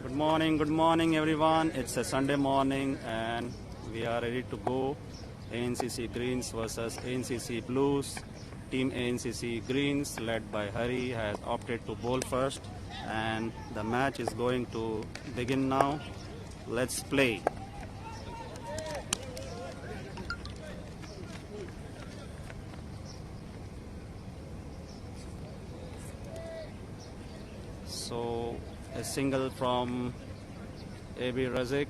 Good morning everyone. It's a Sunday morning and we are ready to go. ANCC Greens versus ANCC Blues. Team ANCC Greens led by Hari has opted to bowl first and the match is going to begin now. Let's play. So a single from AB Razik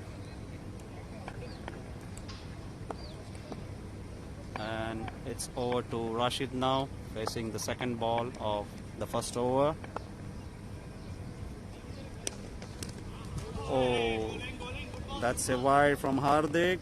and it's over to Rashid now facing the second ball of the first over. Oh, that's a wide from Hardik.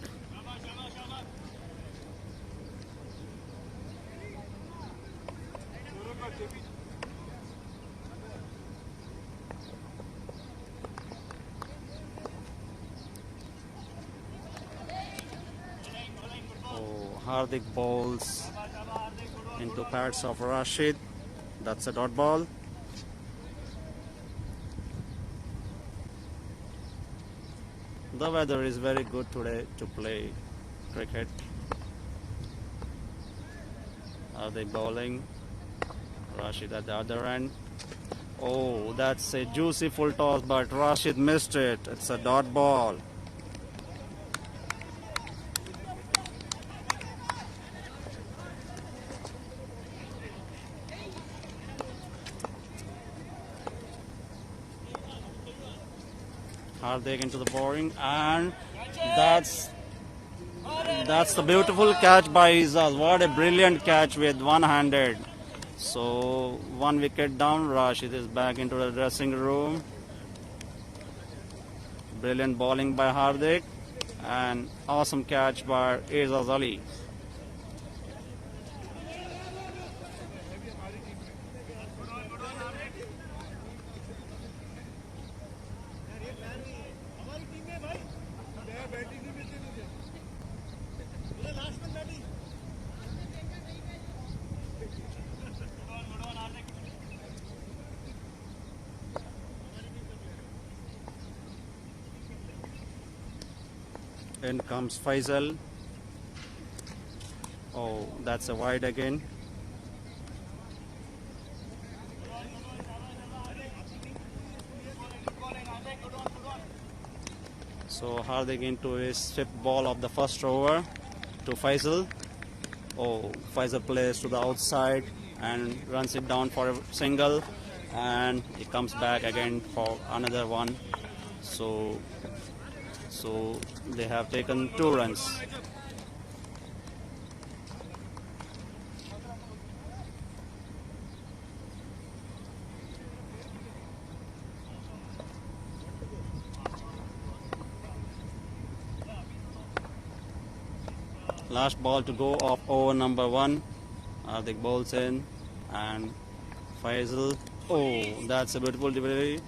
Hardik bowls into pads of Rashid. That's a dot ball. The weather is very good today to play cricket. Hardik bowling. Rashid at the other end. Oh, that's a juicy full toss, but Rashid missed it. It's a dot ball. Hardik into the boring, and that's the beautiful catch by Izaz. What a brilliant catch with one-handed. So 1 wicket down. Rashid is back into the dressing room. Brilliant bowling by Hardik and awesome catch by Izaz Ali. In comes Faisal. Oh, that's a wide again. So Hardik into his fifth ball of the first over to Faisal. Oh, Faisal plays to the outside and runs it down for a single, and he comes back again for another one. So they have taken 2 runs. Last ball to go of over number 1. Hardik bowls in and Faisal. Oh, that's a beautiful delivery.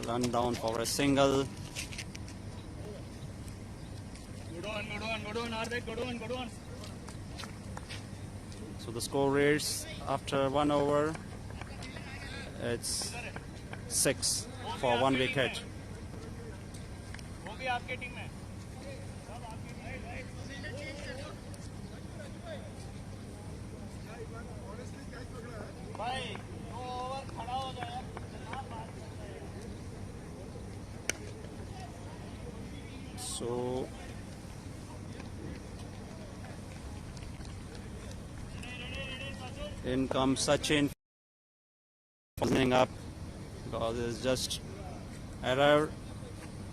Run down for a single. Good one. So the score reads after 1 over, it's 6 for 1 wicket. So in comes Sachin, opening up because it's just error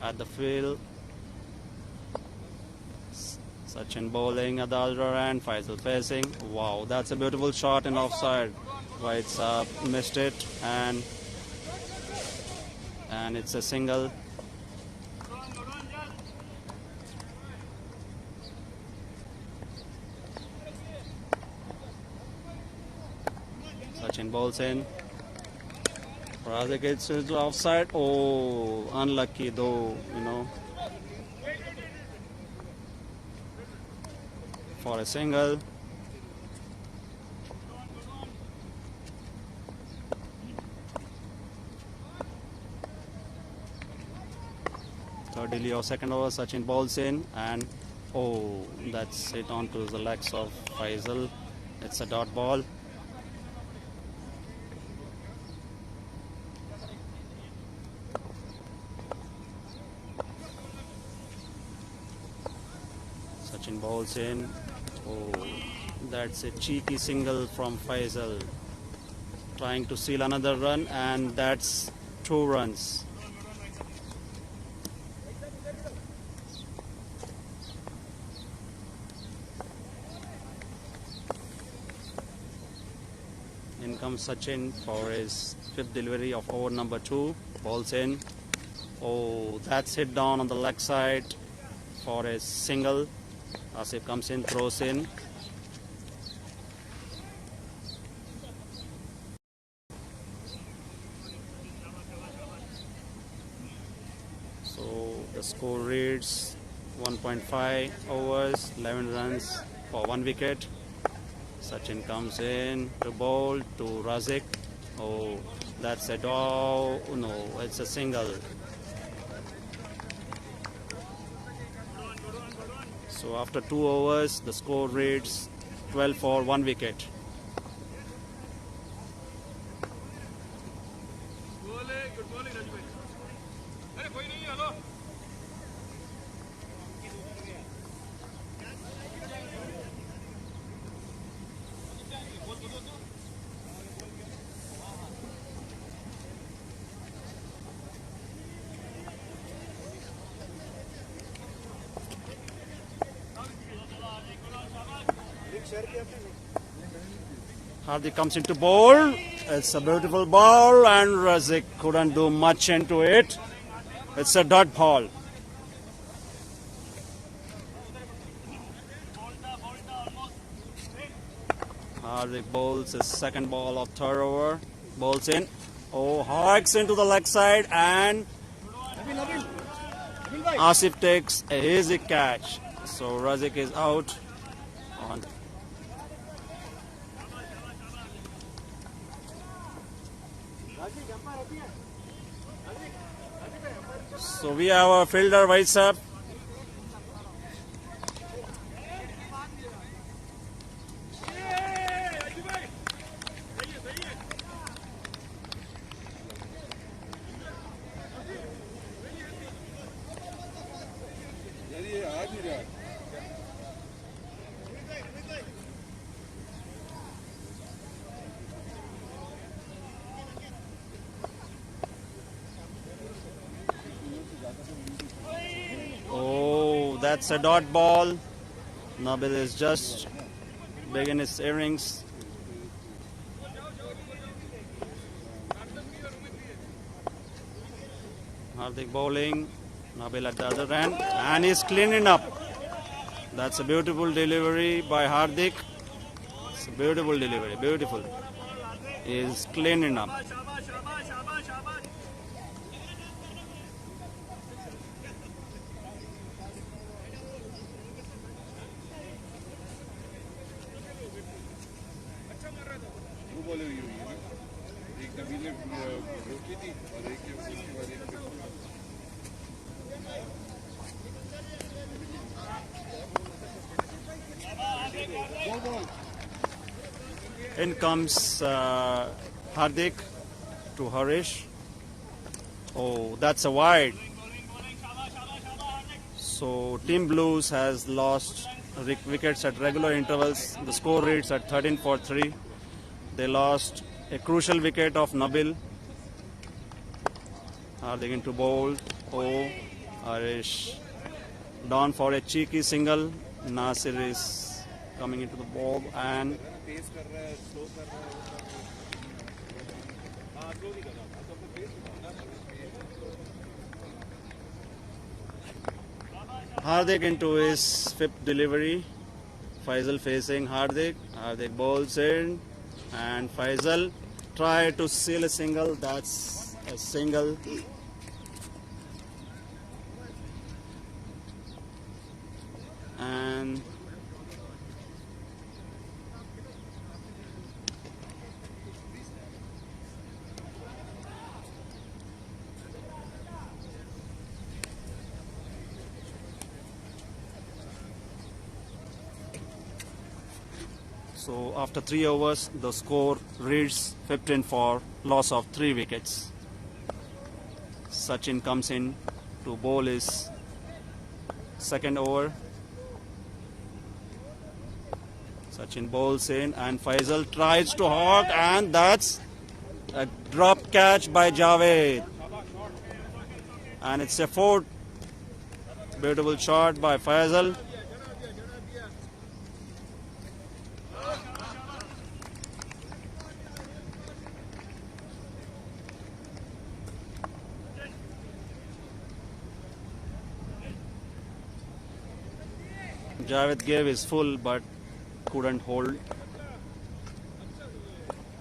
at the field. Sachin bowling at the other end, Faisal facing. Wow, that's a beautiful shot in offside. Whites up, missed it, and it's a single. Sachin bowls in. Razik gets to offside. Oh, unlucky though, for a single. Third delay of second over, Sachin bowls in and oh, that's hit onto the legs of Faisal. It's a dot ball. Sachin bowls in. Oh, that's a cheeky single from Faisal. Trying to seal another run, and that's 2 runs. In comes Sachin for his 5th delivery of over number 2. Balls in. Oh, that's hit down on the leg side for a single. Asif comes in, throws in. So the score reads 1.5 overs, 11 runs for 1 wicket. Sachin comes in to bowl to Razik. Oh, that's a dog. Oh, no, it's a single. So after 2 overs, the score reads 12 for 1 wicket. Hardik comes into bowl. It's a beautiful ball, and Razik couldn't do much into it. It's a dot ball. Hardik bowls his second ball of third over. Bowls in. Oh, hikes into the leg side, and Asif takes a easy catch. So Razik is out. So we have a fielder wise up. That's a dot ball. Nabil is just begin his earrings. Hardik bowling. Nabil at the other end. And he's cleaning up. That's a beautiful delivery by Hardik. It's a beautiful delivery. Beautiful. He's cleaning up. In comes Hardik to Harish. Oh, that's a wide. So Team Blues has lost wickets at regular intervals. The score reads at 13 for 3. They lost a crucial wicket of Nabil. Hardik into bowl. Oh, Harish down for a cheeky single. Nasir is coming into the ball and Hardik into his fifth delivery. Faisal facing Hardik. Hardik bowls in and Faisal try to seal a single. That's a single. And So after 3 overs, the score reads 15 for loss of 3 wickets. Sachin comes in to bowl his second over. Sachin bowls in and Faisal tries to hawk, and that's a drop catch by Javed. And it's a fourth beautiful shot by Faisal. Javed gave his full but couldn't hold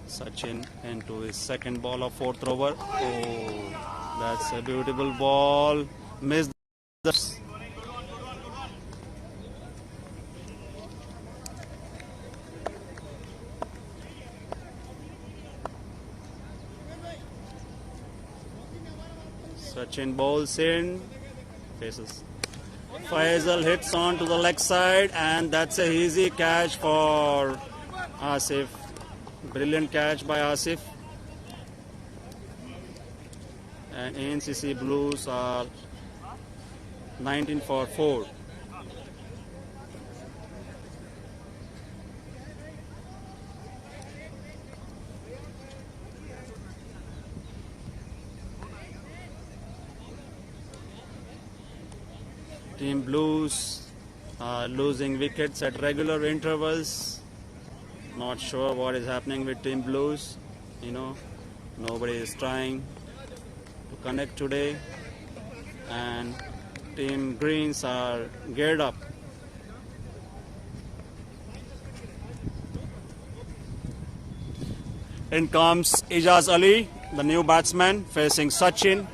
Sachin into his second ball of fourth over. Oh, that's a beautiful ball. Missed the. Sachin bowls in, faces. Faisal hits on to the leg side, and that's a easy catch for Asif. Brilliant catch by Asif. And ANCC Blues are 19 for 4. Team Blues are losing wickets at regular intervals. Not sure what is happening with Team Blues. Nobody is trying to connect today. And Team Greens are geared up. In comes Ijaz Ali, the new batsman, facing Sachin.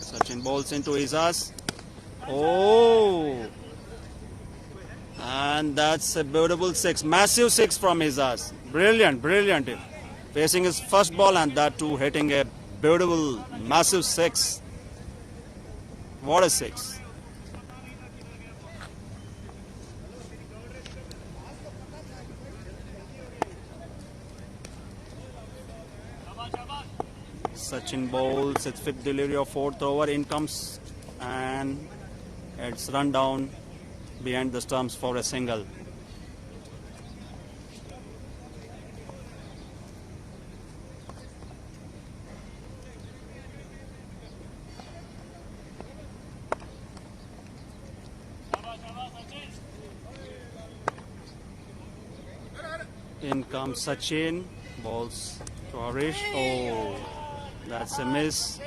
Sachin bowls into Ijaz. Oh! And that's a beautiful 6. Massive 6 from Ijaz. Brilliant, brilliant. Facing his first ball, and that too hitting a beautiful, massive 6. What a 6. Sachin bowls its fifth delivery of fourth over. In comes, and it's run down behind the stumps for a single. In comes Sachin, bowls to Harish. Oh, that's a miss.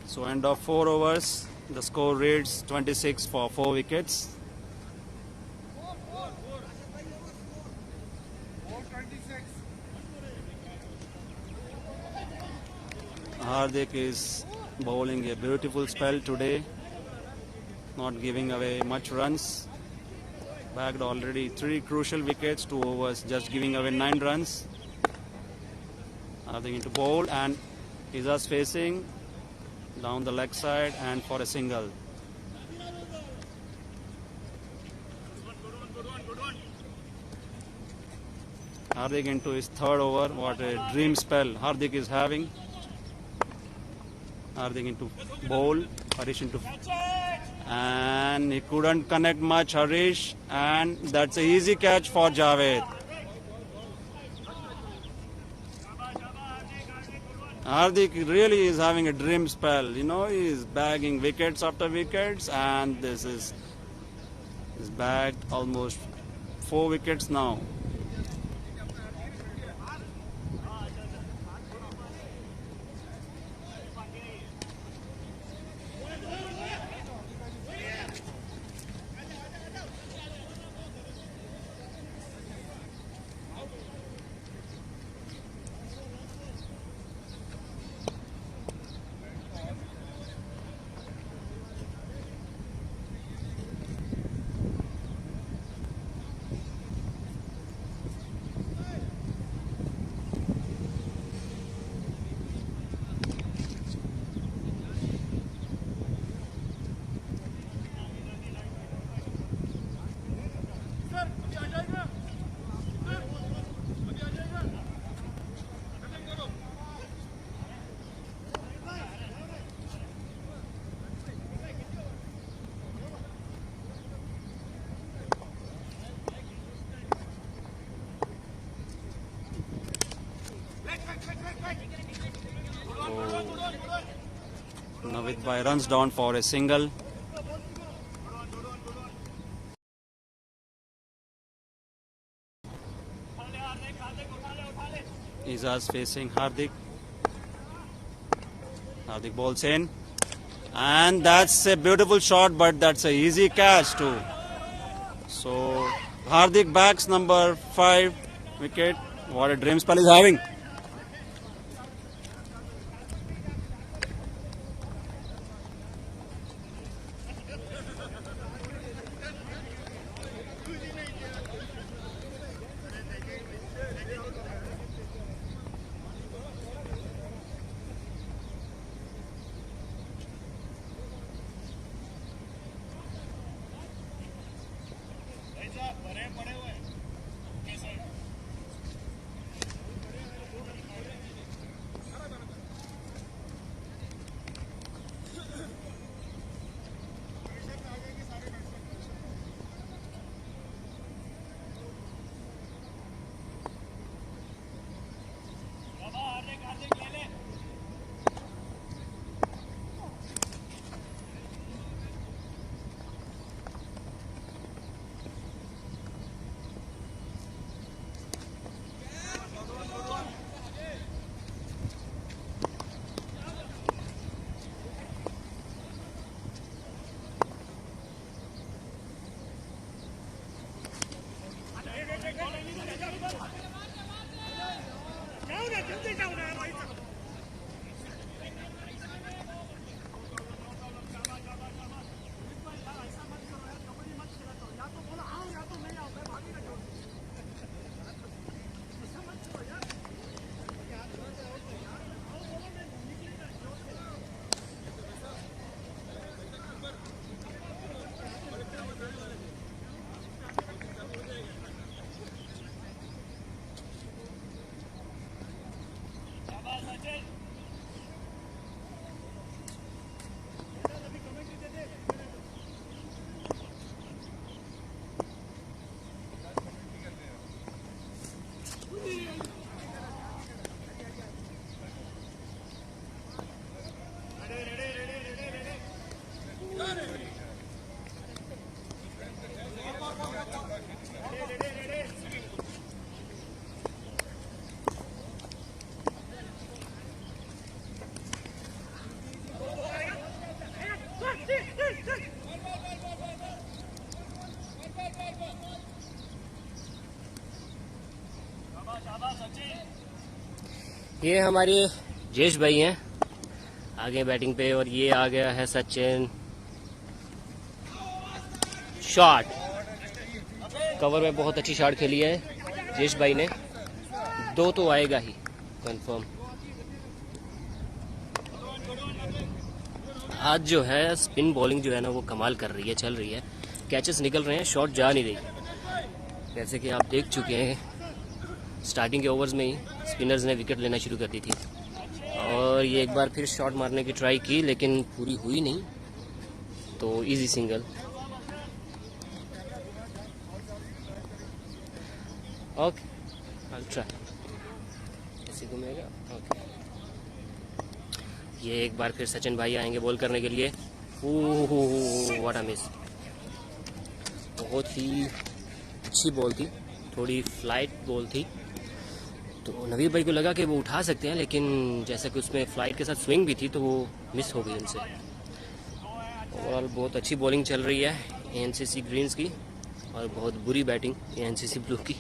So end of 4 overs. The score reads 26 for 4 wickets. Hardik is bowling a beautiful spell today, not giving away much runs. Bagged already 3 crucial wickets, 2 overs, just giving away 9 runs. Hardik into bowl, and Ijaz facing down the leg side and for a single. Hardik into his third over. What a dream spell Hardik is having. Hardik into bowl, Harish into, and he couldn't connect much, Harish, and that's an easy catch for Javed. Hardik really is having a dream spell. He is bagging wickets after wickets, and this is bagged almost 4 wickets now. Navid Bhai runs down for a single. Izaz facing Hardik. Hardik balls in. And that's a beautiful shot, but that's a easy catch too. So Hardik backs number 5 wicket. What a dream spell he's having. ये हमारे जयेश भाई हैं आगे batting पे, और ये आ गया है सचिन। शॉट कवर में बहुत अच्छी शॉट खेली है जयेश भाई ने, 2 तो आएगा ही कंफर्म। आज जो है स्पिन बॉलिंग जो है ना वो कमाल कर रही है, चल रही है, कैचेस निकल रहे हैं, शॉट जा नहीं रही। जैसे कि आप देख चुके हैं स्टार्टिंग के ओवर्स में ही स्पिनर्स ने विकेट लेना शुरू कर दी थी, और ये एक बार फिर शॉट मारने की ट्राई की लेकिन पूरी हुई नहीं, तो इजी सिंगल। ओके अल्ट्रा ऐसे घूमेगा। ओके ये एक बार फिर सचिन भाई आएंगे बॉल करने के लिए। व्हाट अ मिस, बहुत ही अच्छी बॉल थी, थोड़ी फ्लाइट बॉल थी, तो नवीद भाई को लगा कि वो उठा सकते हैं, लेकिन जैसा कि उसमें फ्लाइट के साथ स्विंग भी थी तो वो मिस हो गई उनसे। ओवरऑल बहुत अच्छी बॉलिंग चल रही है एनसीसी ग्रीन्स की, और बहुत बुरी बैटिंग एनसीसी ब्लू की।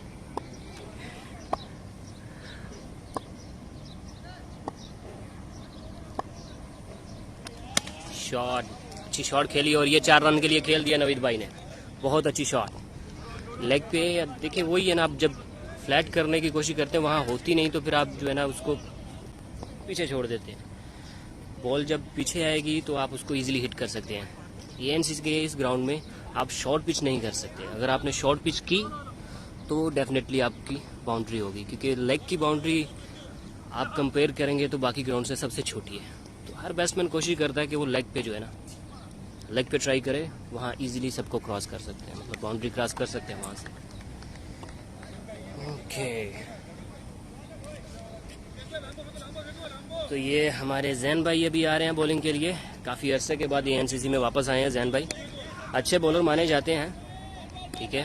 शॉट, अच्छी शॉट खेली, और ये 4 रन के लिए खेल दिया नवीद भाई ने, बहुत अच्छी शॉट लेग पे। देखिए वही है ना, आप जब फ्लैट करने की कोशिश करते हैं वहाँ होती नहीं, तो फिर आप जो है ना उसको पीछे छोड़ देते हैं। बॉल जब पीछे आएगी तो आप उसको इजीली हिट कर सकते हैं। ये एनसीसी के इस ग्राउंड में आप शॉर्ट पिच नहीं कर सकते, अगर आपने शॉर्ट पिच की तो डेफिनेटली आपकी बाउंड्री होगी, क्योंकि लेग की बाउंड्री आप कंपेयर करेंगे तो बाकी ग्राउंड से सबसे छोटी है। तो हर बैट्समैन कोशिश करता है कि वो लेग पे जो है ना, लेग पे ट्राई करे, वहाँ इजीली सबको क्रॉस कर सकते हैं, मतलब बाउंड्री क्रॉस कर सकते हैं वहाँ से। ओके तो ये हमारे जैन भाई अभी आ रहे हैं बॉलिंग के लिए। काफ़ी अरसे के बाद एएनसीसी में वापस आए हैं जैन भाई। अच्छे बॉलर माने जाते हैं, ठीक है।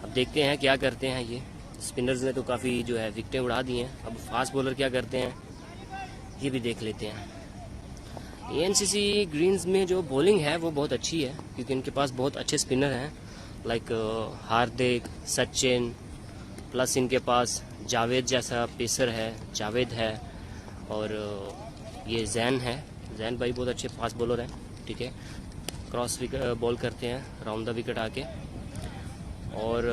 अब देखते हैं क्या करते हैं ये। स्पिनर्स ने तो काफ़ी जो है विकेटें उड़ा दी हैं, अब फास्ट बॉलर क्या करते हैं ये भी देख लेते हैं। एएनसीसी ग्रीन्स में जो बॉलिंग है वो बहुत अच्छी है, क्योंकि इनके पास बहुत अच्छे स्पिनर हैं, लाइक हार्दिक, सचिन, प्लस इनके पास जावेद जैसा पेसर है, जावेद है, और ये जैन है। जैन भाई बहुत अच्छे फास्ट बॉलर हैं, ठीक है। क्रॉस विकेट बॉल करते हैं, राउंड द विकेट आके। और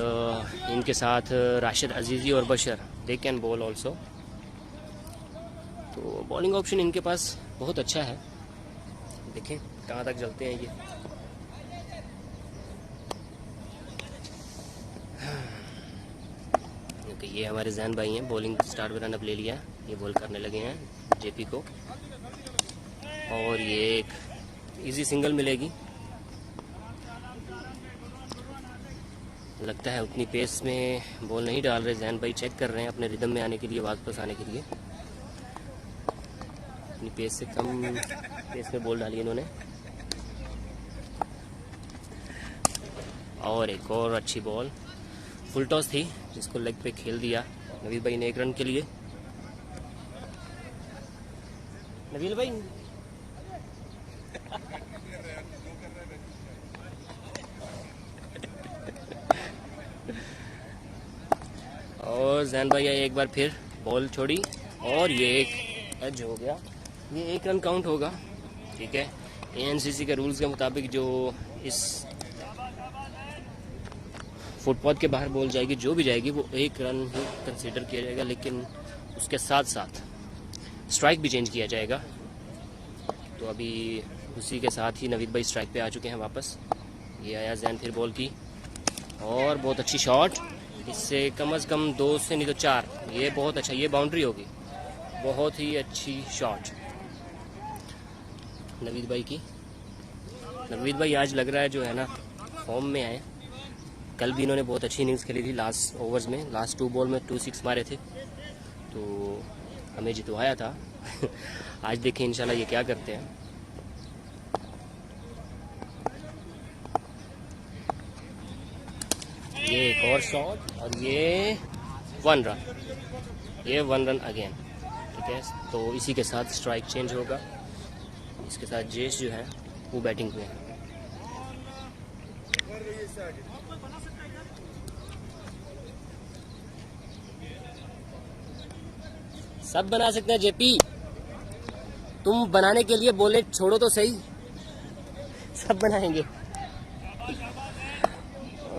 इनके साथ राशिद अजीज़ी और बशर, दे कैन बॉल ऑल्सो। तो बॉलिंग ऑप्शन इनके पास बहुत अच्छा है। देखें कहाँ तक चलते हैं ये। ओके, ये हमारे जैन भाई हैं, बॉलिंग स्टार्ट में रनअप ले लिया है, ये बॉल करने लगे हैं जेपी को। और ये एक इजी सिंगल मिलेगी, लगता है उतनी पेस में बॉल नहीं डाल रहे जैन भाई, चेक कर रहे हैं अपने रिदम में आने के लिए, वापस आने के लिए। अपनी पेस से कम पेस में बॉल डाली इन्होंने। और एक और अच्छी बॉल, फुल टॉस थी जिसको लेग पे खेल दिया नवीद भाई ने 1 रन के लिए। नवील भाई और जैन भाई एक बार फिर बॉल छोड़ी और ये एक एज हो गया, ये 1 रन काउंट होगा, ठीक है। एएनसीसी के रूल्स के मुताबिक जो इस फुटपाथ के बाहर बॉल जाएगी, जो भी जाएगी, वो 1 रन ही कंसीडर किया जाएगा, लेकिन उसके साथ साथ स्ट्राइक भी चेंज किया जाएगा। तो अभी उसी के साथ ही नवीद भाई स्ट्राइक पे आ चुके हैं वापस। ये आया जैन फिर बॉल की, और बहुत अच्छी शॉट, इससे कम से कम 2 से नहीं तो 4, ये बहुत अच्छा, ये बाउंड्री होगी। बहुत ही अच्छी शॉट नवीद भाई की। नवीद भाई आज लग रहा है जो है ना फॉर्म में आए। कल भी इन्होंने बहुत अच्छी इनिंग्स खेली थी लास्ट ओवर्स में, लास्ट 2 बॉल में 2 6 मारे थे, तो हमें जितवाया था। आज देखें इंशाल्लाह ये क्या करते हैं। ये एक और शॉट, और ये 1 रन, ये 1 रन अगेन, ठीक है। तो इसी के साथ स्ट्राइक चेंज होगा। इसके साथ जेश जो है वो बैटिंग पे है। सब बना सकते हैं जेपी, तुम बनाने के लिए बोले छोड़ो तो सही, सब बनाएंगे।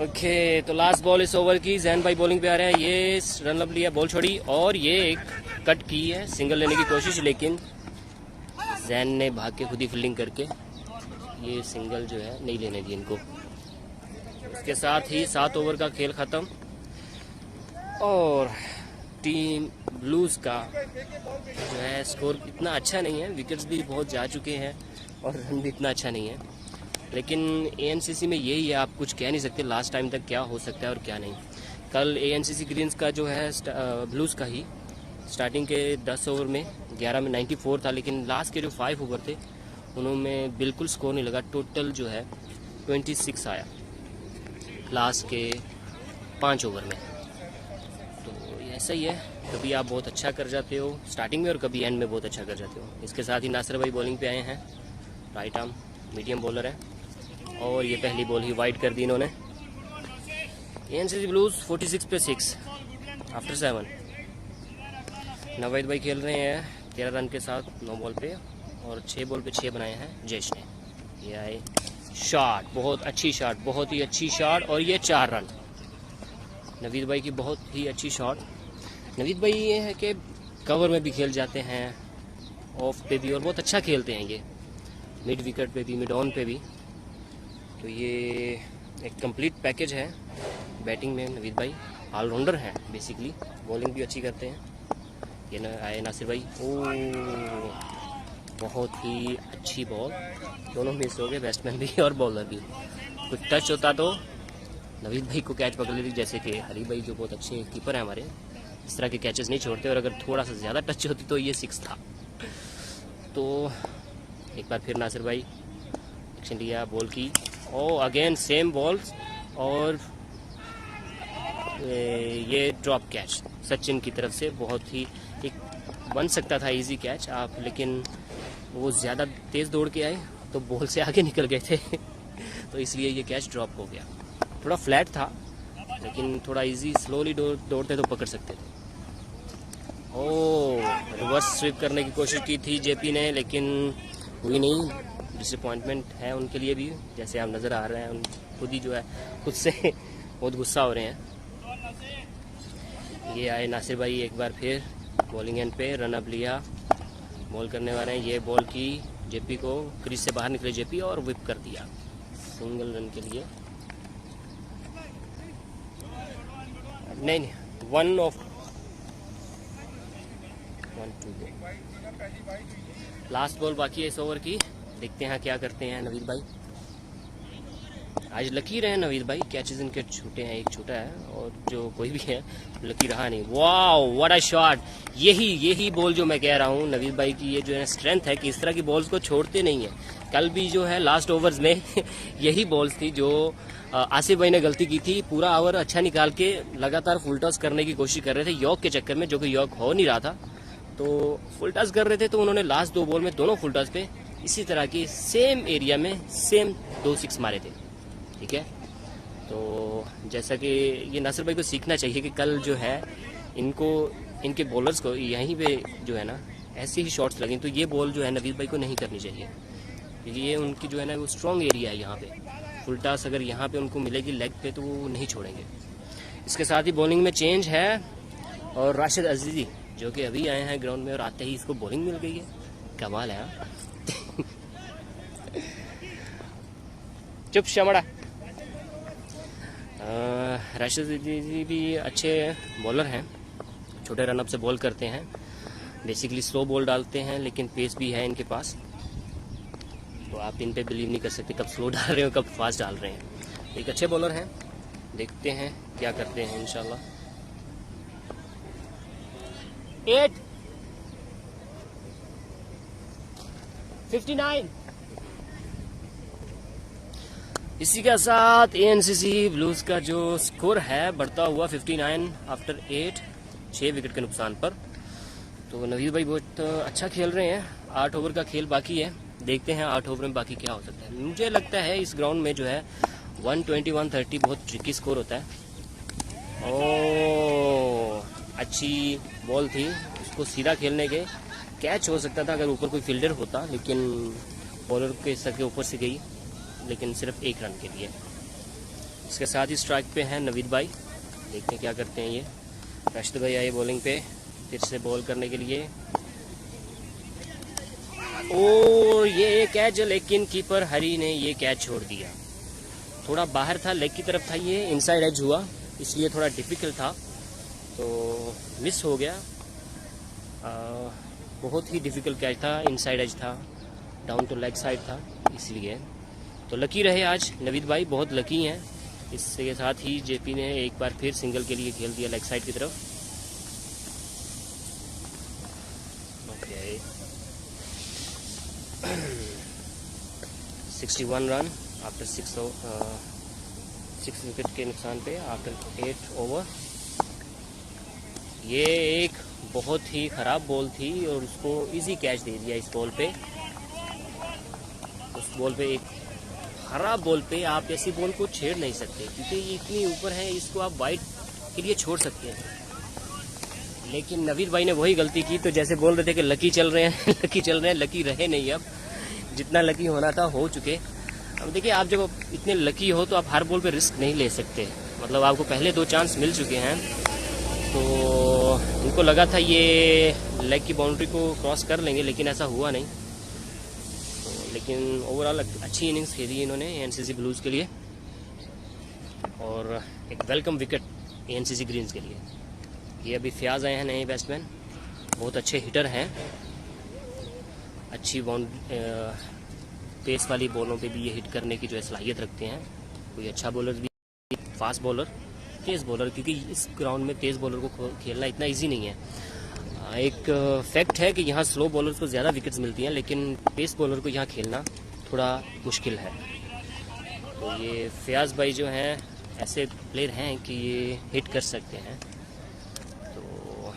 ओके, तो लास्ट बॉल इस ओवर की, जैन भाई बॉलिंग पे आ रहे हैं। ये रन अप लिया, बॉल छोड़ी, और ये एक कट की है, सिंगल लेने की कोशिश, लेकिन जैन ने भाग के खुद ही फील्डिंग करके ये सिंगल जो है नहीं लेने दी इनको। उसके साथ ही 7 ओवर का खेल खत्म, और टीम ब्लूज का जो है स्कोर इतना अच्छा नहीं है, विकेट्स भी बहुत जा चुके हैं और रन भी इतना अच्छा नहीं है। लेकिन एएनसीसी में यही है, आप कुछ कह नहीं सकते लास्ट टाइम तक क्या हो सकता है और क्या नहीं। कल एएनसीसी ग्रीन्स का जो है ब्लूज का ही स्टार्टिंग के 10 ओवर में 11 में 94 था, लेकिन लास्ट के जो 5 ओवर थे उन्होंने बिल्कुल स्कोर नहीं लगा। टोटल जो है 26 आया लास्ट के 5 ओवर में। तो ऐसा ही है, कभी आप बहुत अच्छा कर जाते हो स्टार्टिंग में और कभी एंड में बहुत अच्छा कर जाते हो। इसके साथ ही नासिर भाई बॉलिंग पे आए हैं, राइट आर्म मीडियम बॉलर है, और ये पहली बॉल ही वाइड कर दी इन्होंने। एएनसीसी ब्लूज 46 पे 6 आफ्टर 7। नवीद भाई खेल रहे हैं 13 रन के साथ 9 बॉल पे, और 6 बॉल पे 6 बनाए हैं जेश ने। ये आए शॉट, बहुत अच्छी शॉट, बहुत ही अच्छी शॉट, और ये 4 रन नवीद भाई की, बहुत ही अच्छी शॉट। नवीद भाई ये है कि कवर में भी खेल जाते हैं, ऑफ पे भी, और बहुत अच्छा खेलते हैं ये, मिड विकेट पे भी, मिड ऑन पे भी। तो ये एक कंप्लीट पैकेज है बैटिंग में। नवीद भाई ऑलराउंडर हैं बेसिकली, बॉलिंग भी अच्छी करते हैं। ये आए नासिर भाई, ओ बहुत ही अच्छी बॉल, दोनों मिस हो गए, बैट्समैन भी और बॉलर भी। कुछ टच होता तो नवीद भाई को कैच पकड़ लेती, जैसे कि हरी भाई जो बहुत अच्छे कीपर हैं हमारे, इस तरह के कैचेस नहीं छोड़ते, और अगर थोड़ा सा ज़्यादा टच होती तो ये 6 था। तो एक बार फिर नासिर भाई एक्शन लिया, बॉल की, ओ अगेन सेम बॉल्स, और ये ड्रॉप कैच सचिन की तरफ से। बहुत ही एक बन सकता था इजी कैच आप, लेकिन वो ज़्यादा तेज़ दौड़ के आए तो बॉल से आगे निकल गए थे तो इसलिए ये कैच ड्रॉप हो गया। थोड़ा फ्लैट था, लेकिन थोड़ा इजी स्लोली दौड़ते तो पकड़ सकते थे। ओह, रिवर्स स्वीप करने की कोशिश की थी जेपी ने, लेकिन हुई नहीं। डिसअपॉइंटमेंट है उनके लिए भी, जैसे आप नज़र आ रहे हैं, उन खुद ही जो है खुद से बहुत गुस्सा हो रहे हैं। ये आए नासिर भाई एक बार फिर बॉलिंग एंड पे, रन अप लिया, बॉल करने वाले हैं। ये बॉल की जेपी को, क्रीज से बाहर निकले जेपी और whip कर दिया सिंगल रन के लिए। नहीं, 1 ऑफ 1 2 लास्ट बॉल बाकी है इस ओवर की। देखते हैं क्या करते हैं नवीद भाई। आज लकी रहे नवीद भाई, कैचेस इनके छोटे हैं, एक छोटा है और जो कोई भी है लकी रहा नहीं। Wow, what a shot! यही बॉल जो मैं कह रहा हूँ नवीद भाई की, ये जो है स्ट्रेंथ है कि इस तरह की बॉल्स को छोड़ते नहीं है। कल भी जो है लास्ट ओवर्स में यही बॉल्स थी जो आसिफ भाई ने गलती की थी। पूरा ओवर अच्छा निकाल के लगातार फुल टॉस करने की कोशिश कर रहे थे यॉर्क के चक्कर में, जो कि यॉर्क हो नहीं रहा था, तो फुल टॉस कर रहे थे। तो उन्होंने लास्ट 2 बॉल में दोनों फुल टॉस पे इसी तरह की सेम एरिया में सेम 2 6 मारे थे। ठीक है, तो जैसा कि ये नासिर भाई को सीखना चाहिए कि कल जो है इनके बॉलर्स को यहीं पे जो है ना ऐसे ही शॉट्स लगें, तो ये बॉल जो है नवीद भाई को नहीं करनी चाहिए, क्योंकि ये उनकी जो है ना वो स्ट्रॉन्ग एरिया है। यहाँ पे फुल टॉस अगर यहाँ पे उनको मिलेगी लेग पे तो वो नहीं छोड़ेंगे। इसके साथ ही बॉलिंग में चेंज है, और राशिद अजीजी जो कि अभी आए हैं ग्राउंड में और आते ही इसको बॉलिंग मिल गई है। कमाल है। चुप शमड़ा। राशिद अजीजी भी अच्छे बॉलर हैं, छोटे रनअप से बॉल करते हैं, बेसिकली स्लो बॉल डालते हैं, लेकिन पेस भी है इनके पास। तो आप इन पे बिलीव नहीं कर सकते कब स्लो डाल रहे हो कब फास्ट डाल रहे हैं। एक अच्छे बॉलर हैं, देखते हैं क्या करते हैं इंशाल्लाह। 8 59। इसी के साथ एएनसीसी ब्लूज का जो स्कोर है बढ़ता हुआ 59 आफ्टर 8, 6 विकेट के नुकसान पर। तो नवीद भाई बहुत अच्छा खेल रहे हैं। 8 ओवर का खेल बाकी है, देखते हैं 8 ओवर में बाकी क्या हो सकता है। मुझे लगता है इस ग्राउंड में जो है 120 130 बहुत ट्रिकी स्कोर होता है। ओह, अच्छी बॉल थी, उसको सीधा खेलने के कैच हो सकता था अगर ऊपर कोई फील्डर होता, लेकिन बॉलर के सर के ऊपर से गई, लेकिन सिर्फ 1 रन के लिए। इसके साथ ही स्ट्राइक पे हैं नवीद भाई, देखते हैं क्या करते हैं ये। राशिद भाई आए बॉलिंग पे फिर से बॉल करने के लिए। ओ, ये कैच, लेकिन कीपर हरी ने ये कैच छोड़ दिया। थोड़ा बाहर था, लेग की तरफ था, ये इनसाइड एज हुआ, इसलिए थोड़ा डिफिकल्ट था, तो मिस हो गया। बहुत ही डिफिकल्ट कैच था, इनसाइड एज था, डाउन टू लेग साइड था, इसलिए तो लकी रहे आज नवीद भाई, बहुत लकी हैं। इसके साथ ही जेपी ने एक बार फिर सिंगल के लिए खेल दिया लेग साइड की तरफ। ओके, 61 रन आफ्टर 6 विकेट के नुकसान पे आफ्टर 8 ओवर। ये एक बहुत ही ख़राब बॉल थी और उसको इजी कैच दे दिया इस बॉल पे। उस बॉल पे, एक ख़राब बॉल पे आप ऐसी बॉल को छेड़ नहीं सकते, क्योंकि ये इतनी ऊपर है, इसको आप वाइड के लिए छोड़ सकते हैं। लेकिन नवीद भाई ने वही गलती की, तो जैसे बोल रहे थे कि लकी चल रहे हैं लकी चल रहे हैं, लकी रहे नहीं। अब जितना लकी होना था हो चुके। अब देखिए, आप जब इतने लकी हो तो आप हर बॉल पे रिस्क नहीं ले सकते। मतलब आपको पहले 2 चांस मिल चुके हैं, तो उनको लगा था ये लेग की बाउंड्री को क्रॉस कर लेंगे, लेकिन ऐसा हुआ नहीं। तो लेकिन ओवरऑल अच्छी इनिंग्स खेली इन्होंने एएनसीसी ब्लूज के लिए, और एक वेलकम विकेट एएनसीसी ग्रीन्स के लिए। ये अभी फयाज आए हैं नए बैट्समैन, बहुत अच्छे हिटर हैं, अच्छी पेस वाली बॉलों पे भी ये हिट करने की जो है सलाहियत रखते हैं। कोई अच्छा बॉलर भी, फास्ट बॉलर, तेज़ बॉलर, क्योंकि इस ग्राउंड में तेज़ बॉलर को खेलना इतना इजी नहीं है। एक फैक्ट है कि यहाँ स्लो बॉलर्स को ज़्यादा विकेट्स मिलती हैं, लेकिन पेस बॉलर को यहाँ खेलना थोड़ा मुश्किल है। तो ये फयाज भाई जो हैं ऐसे प्लेयर हैं कि ये हिट कर सकते हैं। तो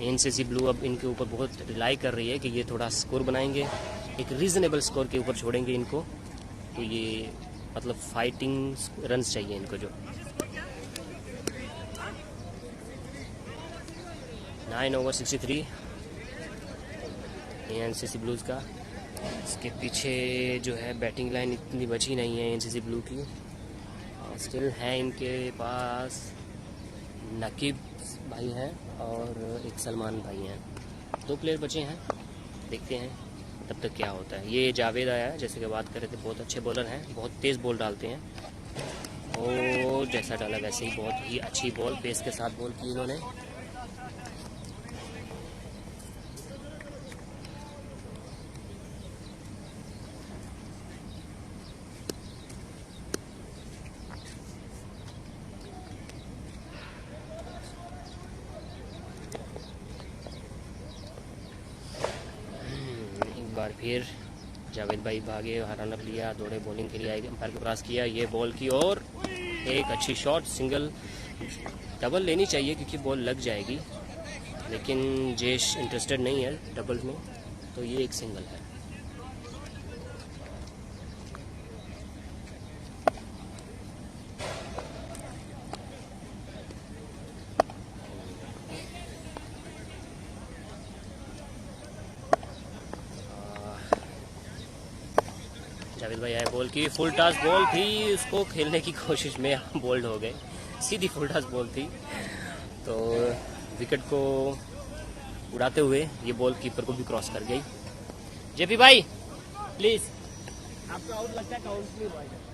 एनसीसी ब्लू अब इनके ऊपर बहुत रिलाई कर रही है कि ये थोड़ा स्कोर बनाएंगे, एक रीज़नेबल स्कोर के ऊपर छोड़ेंगे इनको। तो ये मतलब फाइटिंग रन्स चाहिए इनको जो 9 ओवर 63 एनसीसी ब्लूज़ का। इसके पीछे जो है बैटिंग लाइन इतनी बची नहीं है एनसीसी ब्लू की। स्टिल है इनके पास नकीब भाई हैं और एक सलमान भाई हैं, 2 प्लेयर बचे हैं। देखते हैं तब तक क्या होता है। ये जावेद आया है, जैसे कि बात कर रहे थे, बहुत अच्छे बॉलर हैं, बहुत तेज़ बॉल डालते हैं। और जैसा डाला वैसे ही बहुत ही अच्छी बॉल पेस के साथ बॉल की इन्होंने। बार फिर जावेद भाई भागे, रनअप लिया, दौड़े, बॉलिंग के लिए आए, अंपायर को क्रॉस किया, ये बॉल की और एक अच्छी शॉट, सिंगल। डबल लेनी चाहिए क्योंकि बॉल लग जाएगी, लेकिन जेश इंटरेस्टेड नहीं है डबल में, तो ये एक सिंगल है। जावेद भाई आए, बॉल की फुल टॉस बॉल थी, उसको खेलने की कोशिश में बोल्ड हो गए, सीधी फुल टॉस बॉल थी। तो विकेट को उड़ाते हुए ये बॉल कीपर को भी क्रॉस कर गई। जेपी भाई प्लीज, आपको आउट लगता है, काउंट नहीं हुआ है।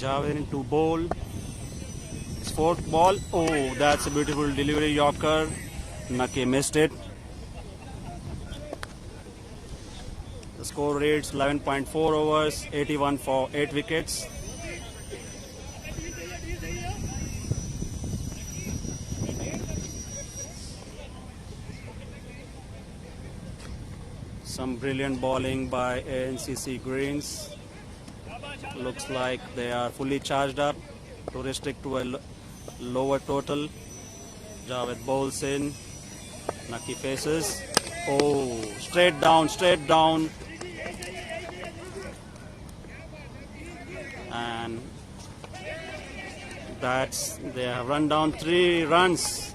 Javed into bowl. His fourth ball. Oh, that's a beautiful delivery Yorker. Nucky missed it. The score reads 11.4 overs, 81 for 8 wickets. Some brilliant bowling by ANCC Greens. Looks like they are fully charged up to restrict to a lower total. Javed bowls in. Nucky faces. Oh, straight down, straight down. And they have run down 3 runs.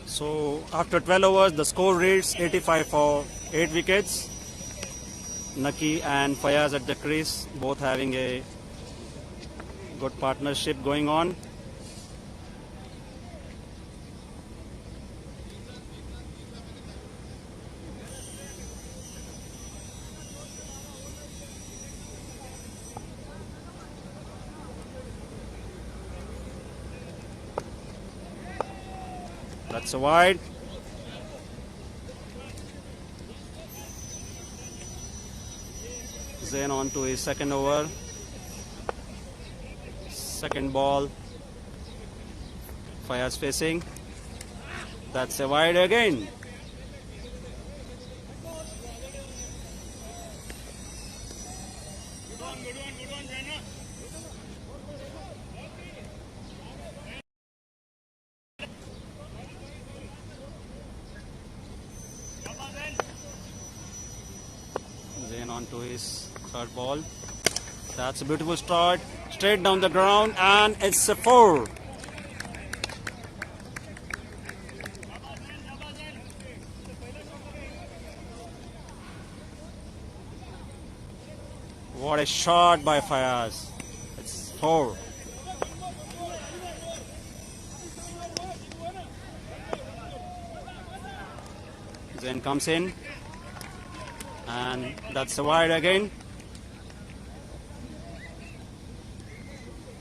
So after 12 overs, the score reads 85 for 8 wickets. Nucky and Fayaz at the crease, both having a good partnership going on. That's a wide. Zain on to his second over. Second ball. Fayaz facing. That's a wide again. Zain on to his third ball. That's a beautiful start. Straight down the ground, and it's a 4. What a shot by Fayaz. It's 4. Zain comes in. And that's a wide again.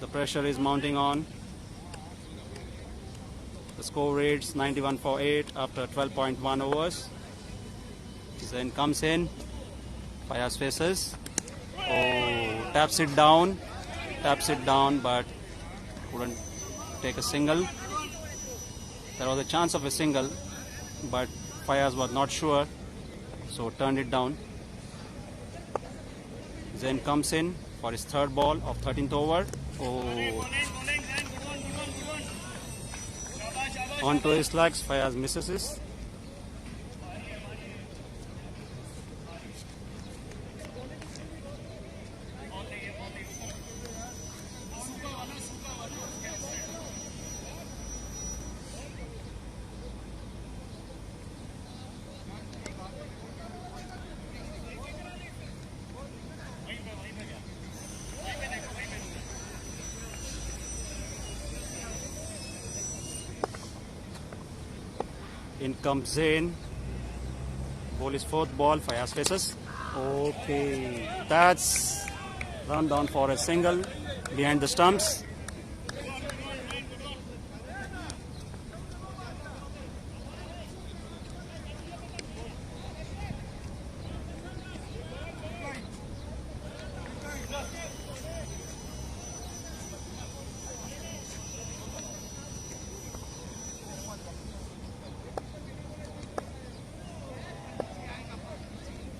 The pressure is mounting on. The score reads 91 for 8 after 12.1 overs. Zain comes in. Fayaz faces. Oh, taps it down, but couldn't take a single. There was a chance of a single, but Fayaz was not sure, so turned it down. Zain comes in for his third ball of 13th over. Oh, onto his legs, Fayaz misses it. In comes Zain. Ball is fourth ball. Fayaz faces. Okay, that's run down for a single behind the stumps.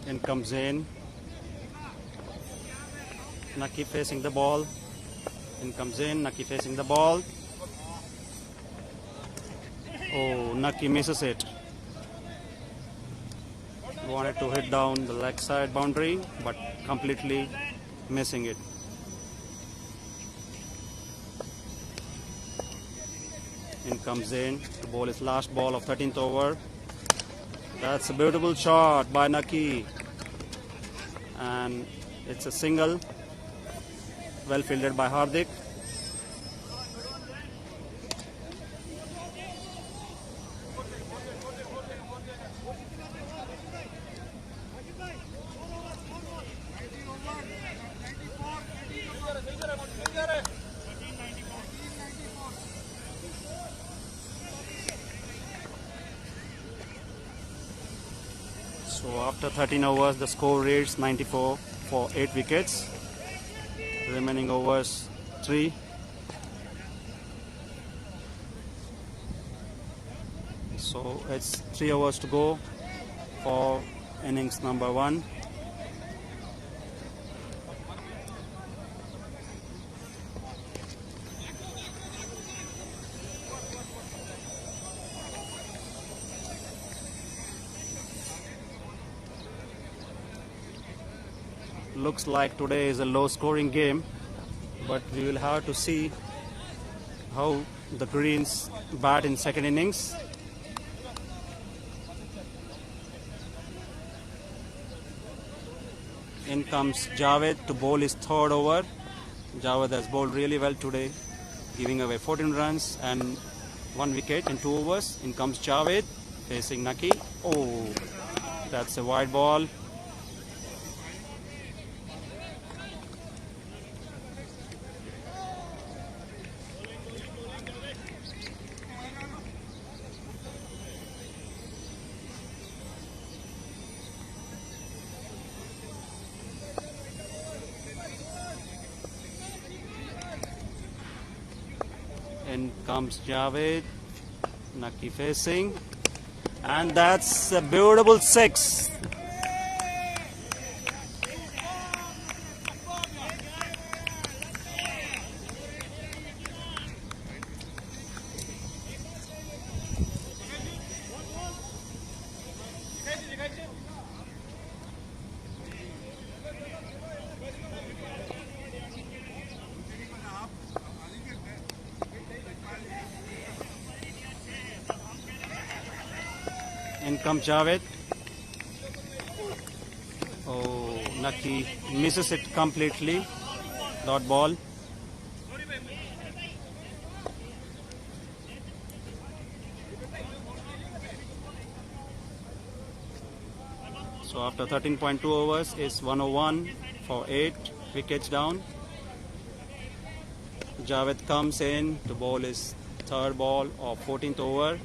In comes Zain. Nucky facing the ball. In comes Zain. Nucky facing the ball. Oh, Nucky misses it. Wanted to hit down the leg side boundary, but completely missing it. In comes Zain to bowl his last ball of 13th over. That's a beautiful shot by Nucky, and it's a single, well fielded by Hardik. So after 13 overs, the score reads 94 for 8 wickets. Remaining overs 3. So it's 3 overs to go for innings number 1. Looks like today is a low scoring game, but we will have to see how the Greens bat in second innings. In comes Javed to bowl his third over. Javed has bowled really well today, giving away 14 runs and 1 wicket in 2 overs. In comes Javed facing Naki. Oh, that's a wide ball. In comes Javed, Naki facing, and that's a beautiful 6. In comes Javed. Oh, Naki misses it completely. Dot ball. So after 13.2 overs is 101 for 8 wickets down. Javed comes in to bowl his third ball of 14th over.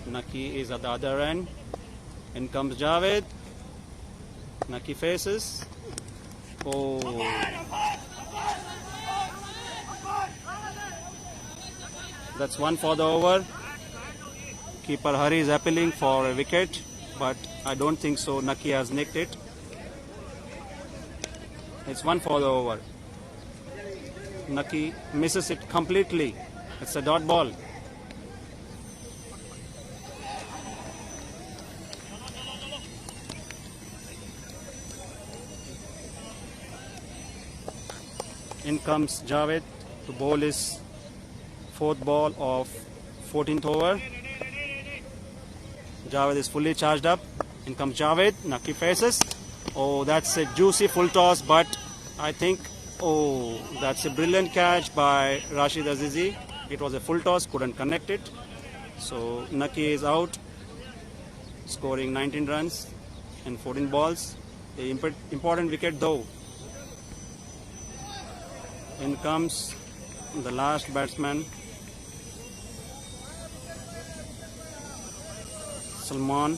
Naki is at the other end. In comes Javed. Naki faces. Oh. That's 1 for the over. Keeper Hari is appealing for a wicket, but I don't think so. Naki has nicked it. It's 1 for the over. Naki misses it completely. It's a dot ball. In comes Javed to bowl his 4th ball of 14th over. Javed is fully charged up. In comes Javed. Naki faces. Oh, that's a juicy full toss, but I think, oh, that's a brilliant catch by Rashid Azizi. It was a full toss, couldn't connect it. So Naki is out, scoring 19 runs in 14 balls. An important wicket though. In comes the last batsman, Salman.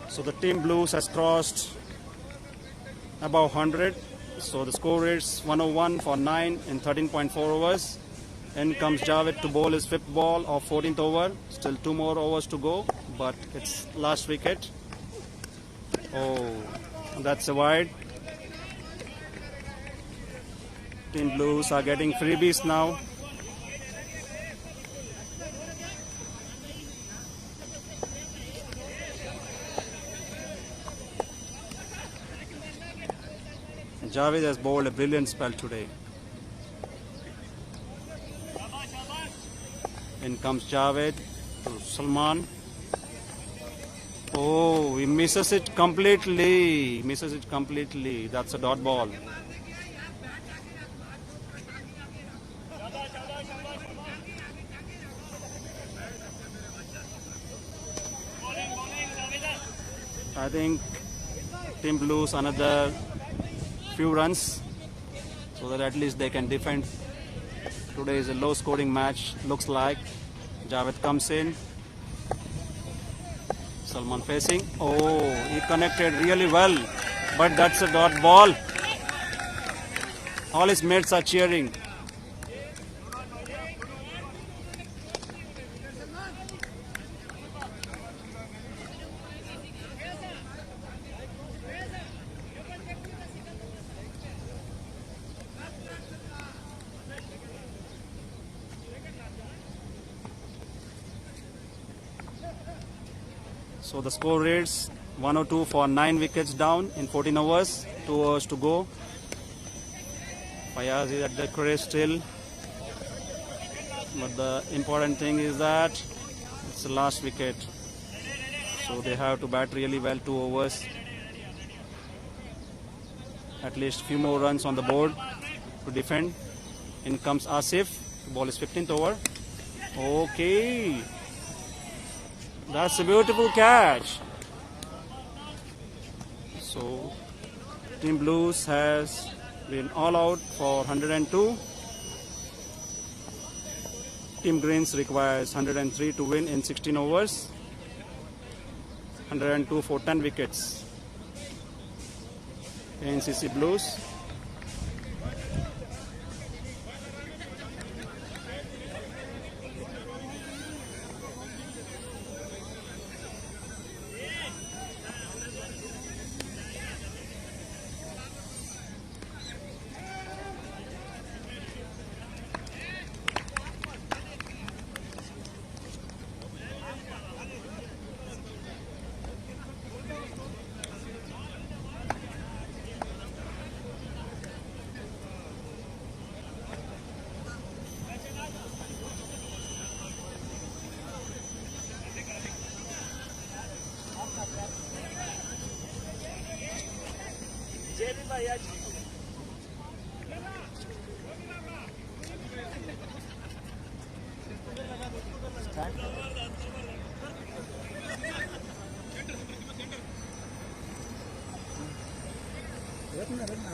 So the team blues has crossed above 100. So the score is 101 for 9 in 13.4 overs. In comes Javed to bowl his 5th ball of 14th over. Still 2 more overs to go, but it's last wicket. Oh, that's a wide. Team blues are getting freebies now. Javed has bowled a brilliant spell today. In comes Javed to Salman. Oh, he misses it completely. Misses it completely. That's a dot ball. I think Team Blues another few runs so that at least they can defend. Today is a low scoring match, looks like. Javed comes in. Salman facing. Oh, he connected really well, but that's a dot ball. All his mates are cheering. So the score reads 102 for 9 wickets down in 14 overs, 2 overs to go. Fayaz is at the crease still. But the important thing is that it's the last wicket. So they have to bat really well, 2 overs. At least few more runs on the board to defend. In comes Asif. The ball is 15th over. Okay. That's a beautiful catch. So Team Blues has been all out for 102. Team Greens requires 103 to win in 16 overs. 102 for 10 wickets. NCC Blues.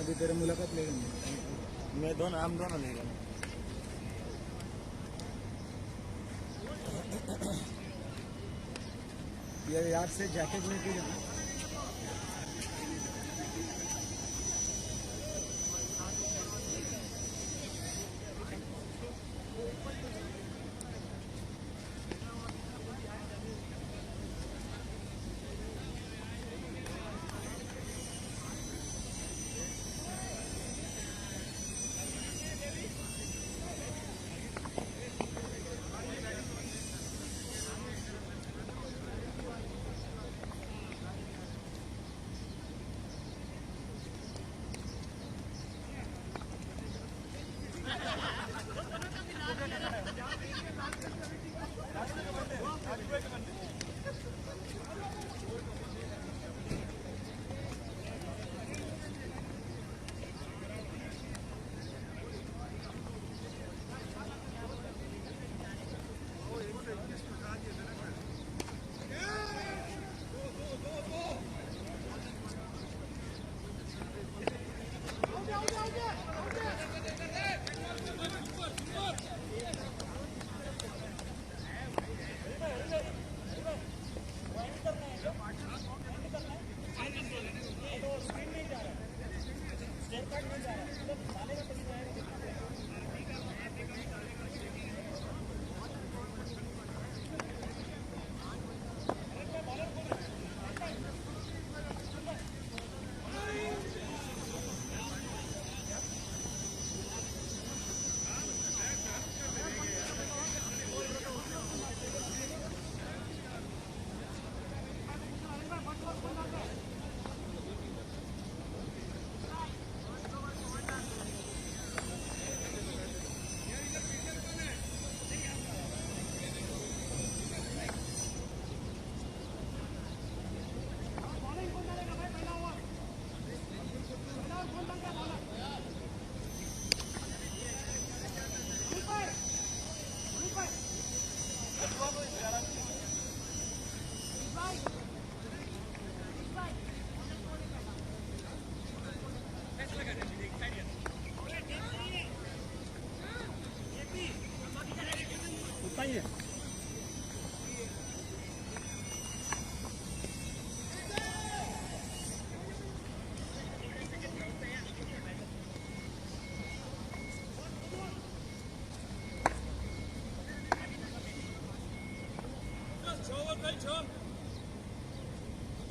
अभी तेरे मुलाकात लेंगे मैं दोनों हम दोनों लेंगे ये याद से जैकेट लेके जाना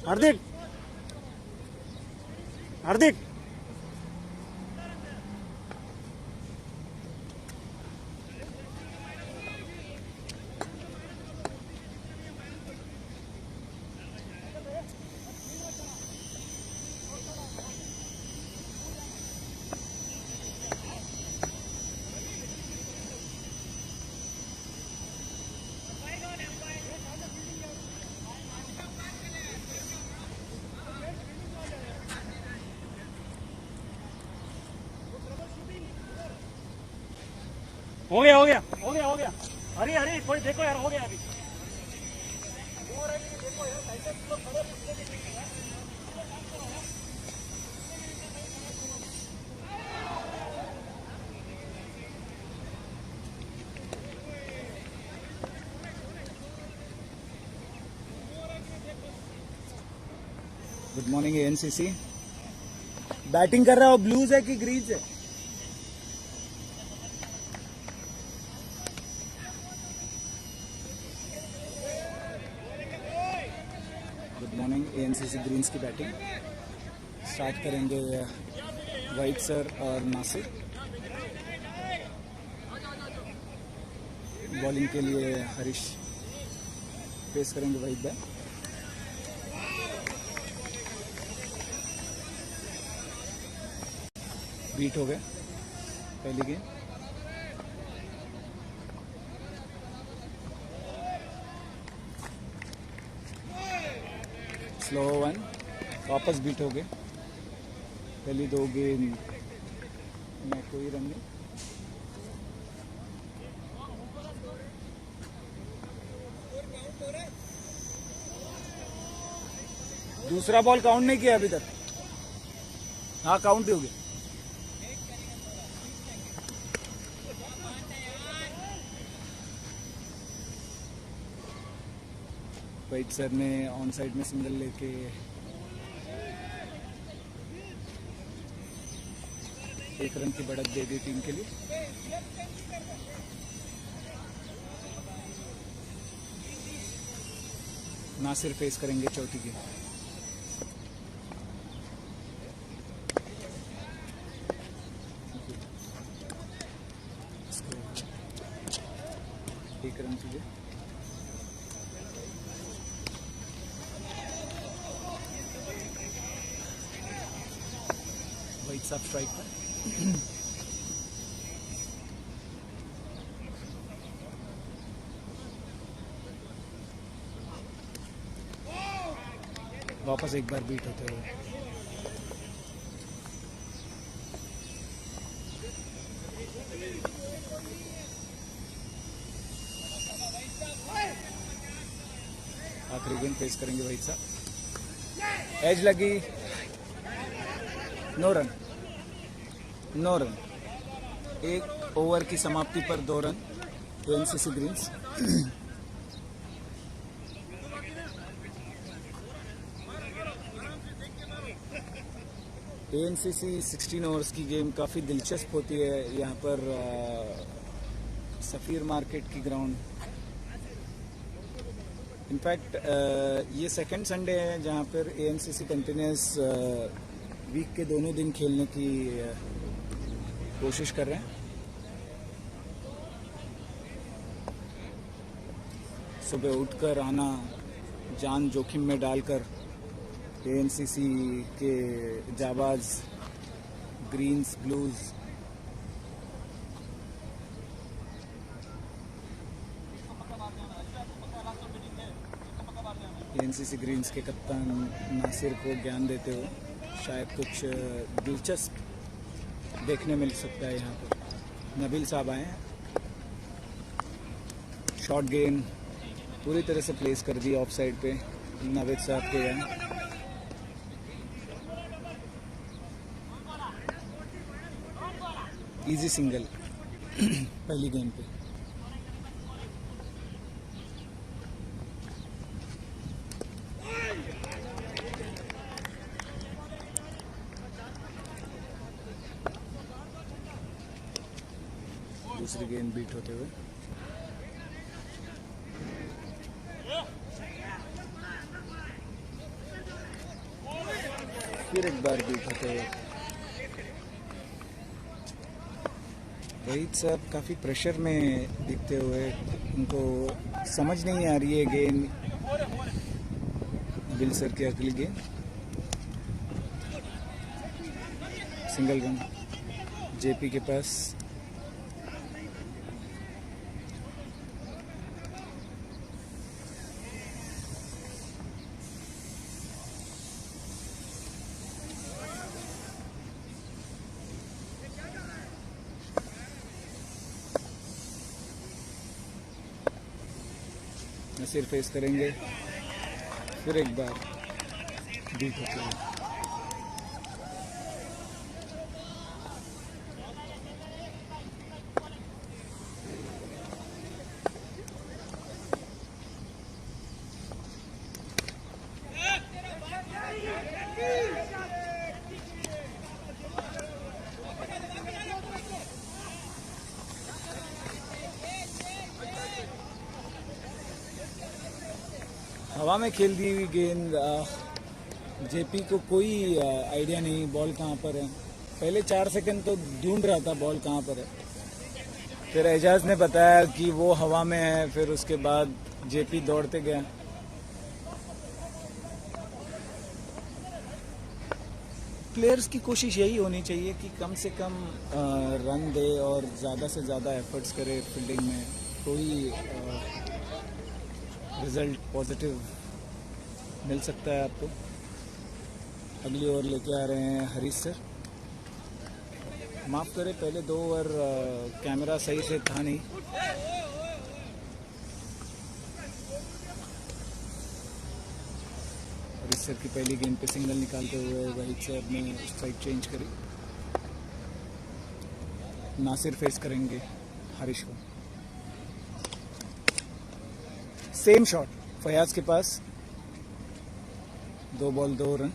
हार्दिक हार्दिक हो गया अरे अरे कोई देखो यार हो गया अभी गुड मॉर्निंग एएनसीसी बैटिंग कर रहा हो ब्लूज है कि ग्रीन्स है गुड मॉर्निंग एएनसीसी ग्रीन्स की बैटिंग स्टार्ट करेंगे वाइट सर और नासिर बॉलिंग के लिए हरीश फेस करेंगे वाइट बैट बीट हो गए पहली गेम स्लो वन वापस बीट हो गए पहली दो गेम में कोई रन नहीं दूसरा बॉल काउंट नहीं किया अभी तक हाँ काउंट भी हो गया वाइट सर ने ऑन साइड में सिंगल लेके एक रन की बढ़त दे दी टीम के लिए नासिर फेस करेंगे चौथी गेम एक रन की वाइट साफ स्ट्राइक पर वापस एक बार बीट होते हुए आखिरी गेंद फेस करेंगे वाइट साहब एज लगी नो रन एक ओवर की समाप्ति पर 2 रन एएनसीसी ग्रीन्स एएनसीसी 16 ओवर्स की गेम काफ़ी दिलचस्प होती है यहाँ पर सफ़ीर मार्केट की ग्राउंड इनफैक्ट ये सेकंड संडे है जहाँ पर एएनसीसी कंटिन्यूस वीक के दोनों दिन खेलने की कोशिश कर रहे हैं सुबह उठकर आना जान जोखिम में डालकर एएनसीसी के जाबाज ग्रीन्स ब्लूज एएनसीसी ग्रीन्स के कप्तान नासिर को ज्ञान देते हुए शायद कुछ दिलचस्प देखने मिल सकता है। यहाँ पर नबील साहब आए हैं, शॉर्ट गेंद पूरी तरह से प्लेस कर दी ऑफ साइड पे नावेद साहब के यहाँ। इजी सिंगल पहली गेंद पे। दूसरी गेंद बीट होते हुए। फिर एक बार बीट होते हुए। वहीद साहब काफ़ी प्रेशर में दिखते हुए, उनको समझ नहीं आ रही है गेंद, दिल सर की अगली गेंद सिंगल रन जेपी के पास। नसीर फेस करेंगे, फिर एक बार बीट होते हैं। हवा में खेल दी हुई गेंद, जेपी को कोई आइडिया नहीं बॉल कहाँ पर है। पहले 4 सेकंड तो ढूंढ रहा था बॉल कहाँ पर है, फिर एजाज ने बताया कि वो हवा में है, फिर उसके बाद जेपी दौड़ते गया। प्लेयर्स की कोशिश यही होनी चाहिए कि कम से कम रन दे और ज़्यादा से ज़्यादा एफर्ट्स करे फील्डिंग में, तो ही रिजल्ट पॉजिटिव मिल सकता है आपको। अगली ओवर लेके आ रहे हैं हरीश सर। माफ़ करें, पहले 2 ओवर कैमरा सही से था नहीं। हरीश सर की पहली गेंद पे सिंगल निकालते हुए वहीद सर ने साइड चेंज करी। नासिर फेस करेंगे हरीश को। सेम शॉट फयाज के पास, 2 बॉल 2 रन।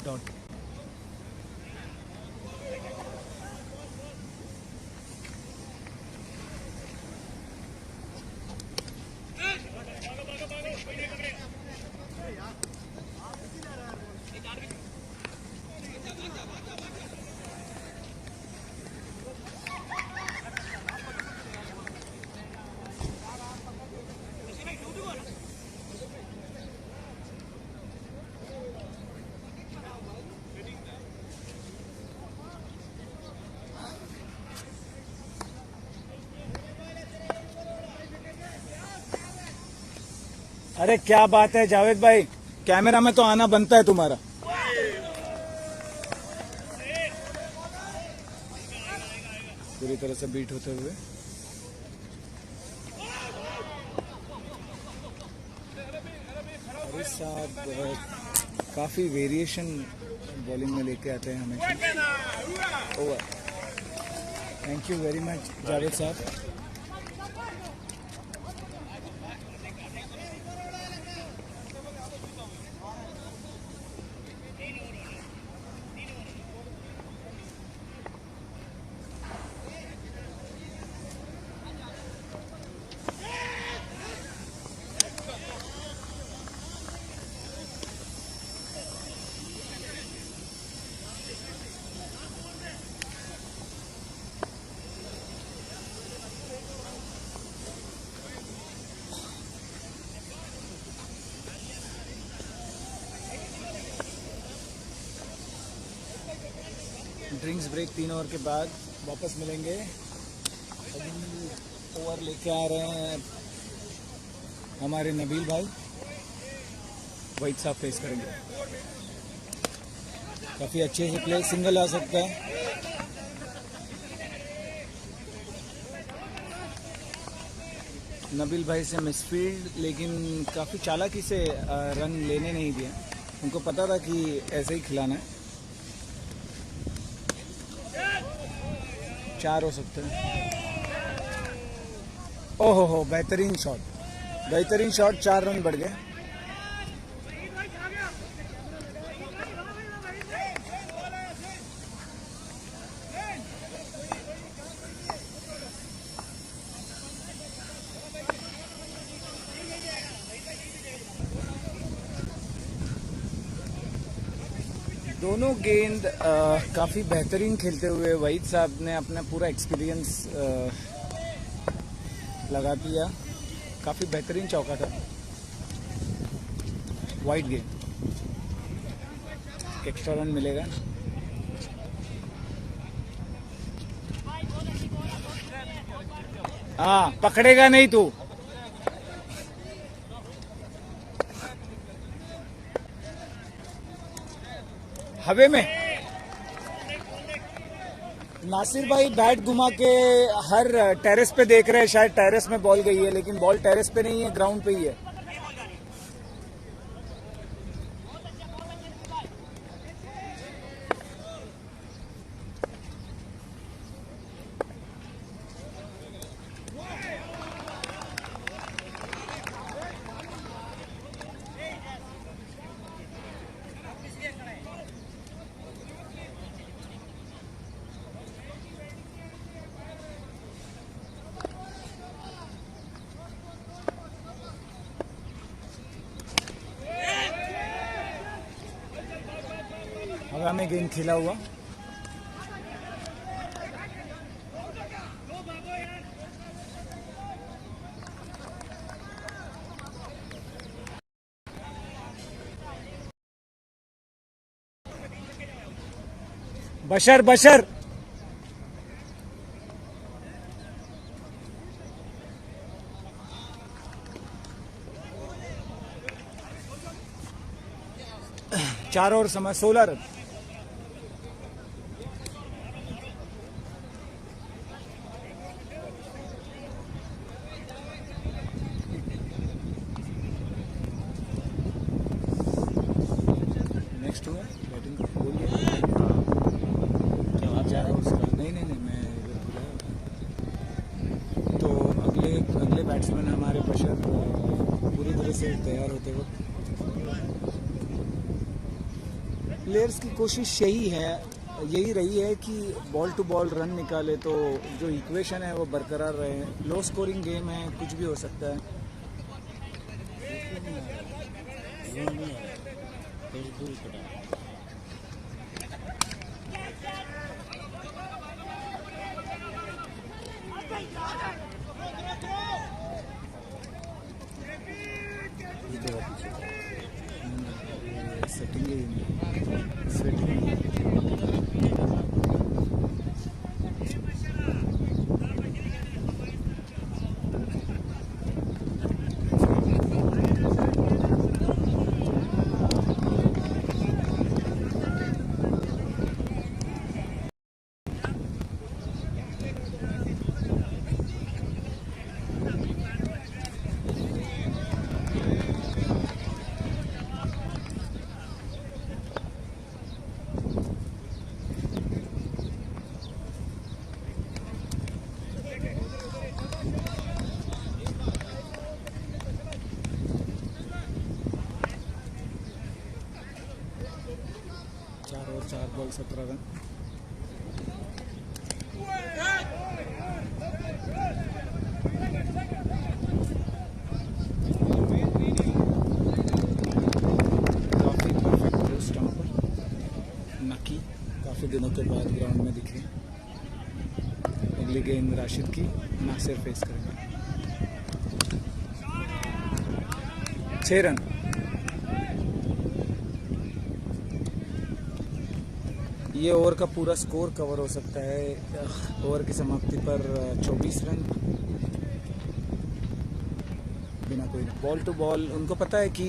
डॉट अरे क्या बात है जावेद भाई, कैमरा में तो आना बनता है तुम्हारा। पूरी तरह से बीट होते हुए हरीश साहब काफी वेरिएशन बॉलिंग में लेके आते हैं हमेशा। Over. Thank you very much Javed साहब। ड्रिंक्स ब्रेक 3 ओवर के बाद वापस मिलेंगे। अभी ओवर लेके आ रहे हैं हमारे नबील भाई। वहीद साहब फेस करेंगे। काफ़ी अच्छे से प्ले, सिंगल आ सकता है। नबील भाई से मिसफील्ड, लेकिन काफ़ी चालाकी से रन लेने नहीं दिया। उनको पता था कि ऐसे ही खिलाना है। 4 हो सकते हैं। ओहो हो, बेहतरीन शॉट, बेहतरीन शॉट। 4 रन बढ़ गए। दोनों गेंद काफ़ी बेहतरीन खेलते हुए वहीद साहब ने अपना पूरा एक्सपीरियंस लगा दिया। काफ़ी बेहतरीन चौका था। वाइड गेंद, एक्स्ट्रा रन मिलेगा। हाँ, पकड़ेगा नहीं तू। हवे में नासिर भाई बैट घुमा के हर टेरेस पे देख रहे हैं, शायद टेरेस में बॉल गई है, लेकिन बॉल टेरेस पे नहीं है, ग्राउंड पे ही है। हवा में गेंद खेला हुआ। बशर बशर चार और समय 16 रन। नेक्स्ट हुआ बैटिंग बोलिए। नहीं नहीं नहीं, मैं तो अगले बैट्समैन हमारे बशर पूरी तरह से तैयार होते वक्त। प्लेयर्स की कोशिश यही रही है कि बॉल टू बॉल रन निकाले, तो जो इक्वेशन है वो बरकरार रहे। लो स्कोरिंग गेम है, कुछ भी हो सकता है। सेटिंग चार बॉल 17 रन। काफी परफेक्ट पोस्ट पर नकी काफी दिनों के बाद ग्राउंड में दिखे। अगली गेंद राशिद की, नासिर फेस करेंगे। 6 रन। ये ओवर का पूरा स्कोर कवर हो सकता है। ओवर की समाप्ति पर 24 रन बिना कोई बॉल टू बॉल। उनको पता है कि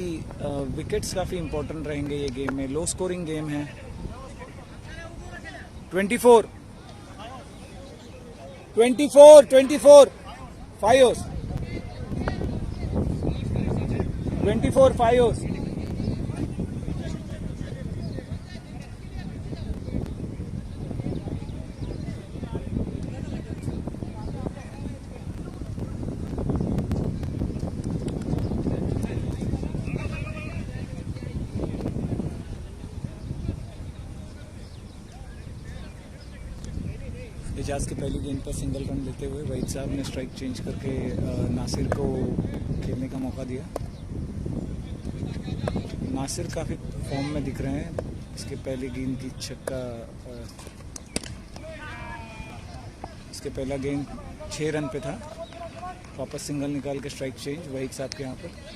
विकेट्स काफ़ी इंपॉर्टेंट रहेंगे ये गेम में। लो स्कोरिंग गेम है। 24 5 ओवर्स। 24 5 overs. एजाज की पहली गेंद पर सिंगल रन लेते हुए वहीद साहब ने स्ट्राइक चेंज करके नासिर को खेलने का मौका दिया। नासिर काफ़ी फॉर्म में दिख रहे हैं। इसके पहली गेंद की छक्का, इसके पहला गेंद 6 रन पे था। वापस सिंगल निकाल के स्ट्राइक चेंज वहीद साहब के यहाँ पर।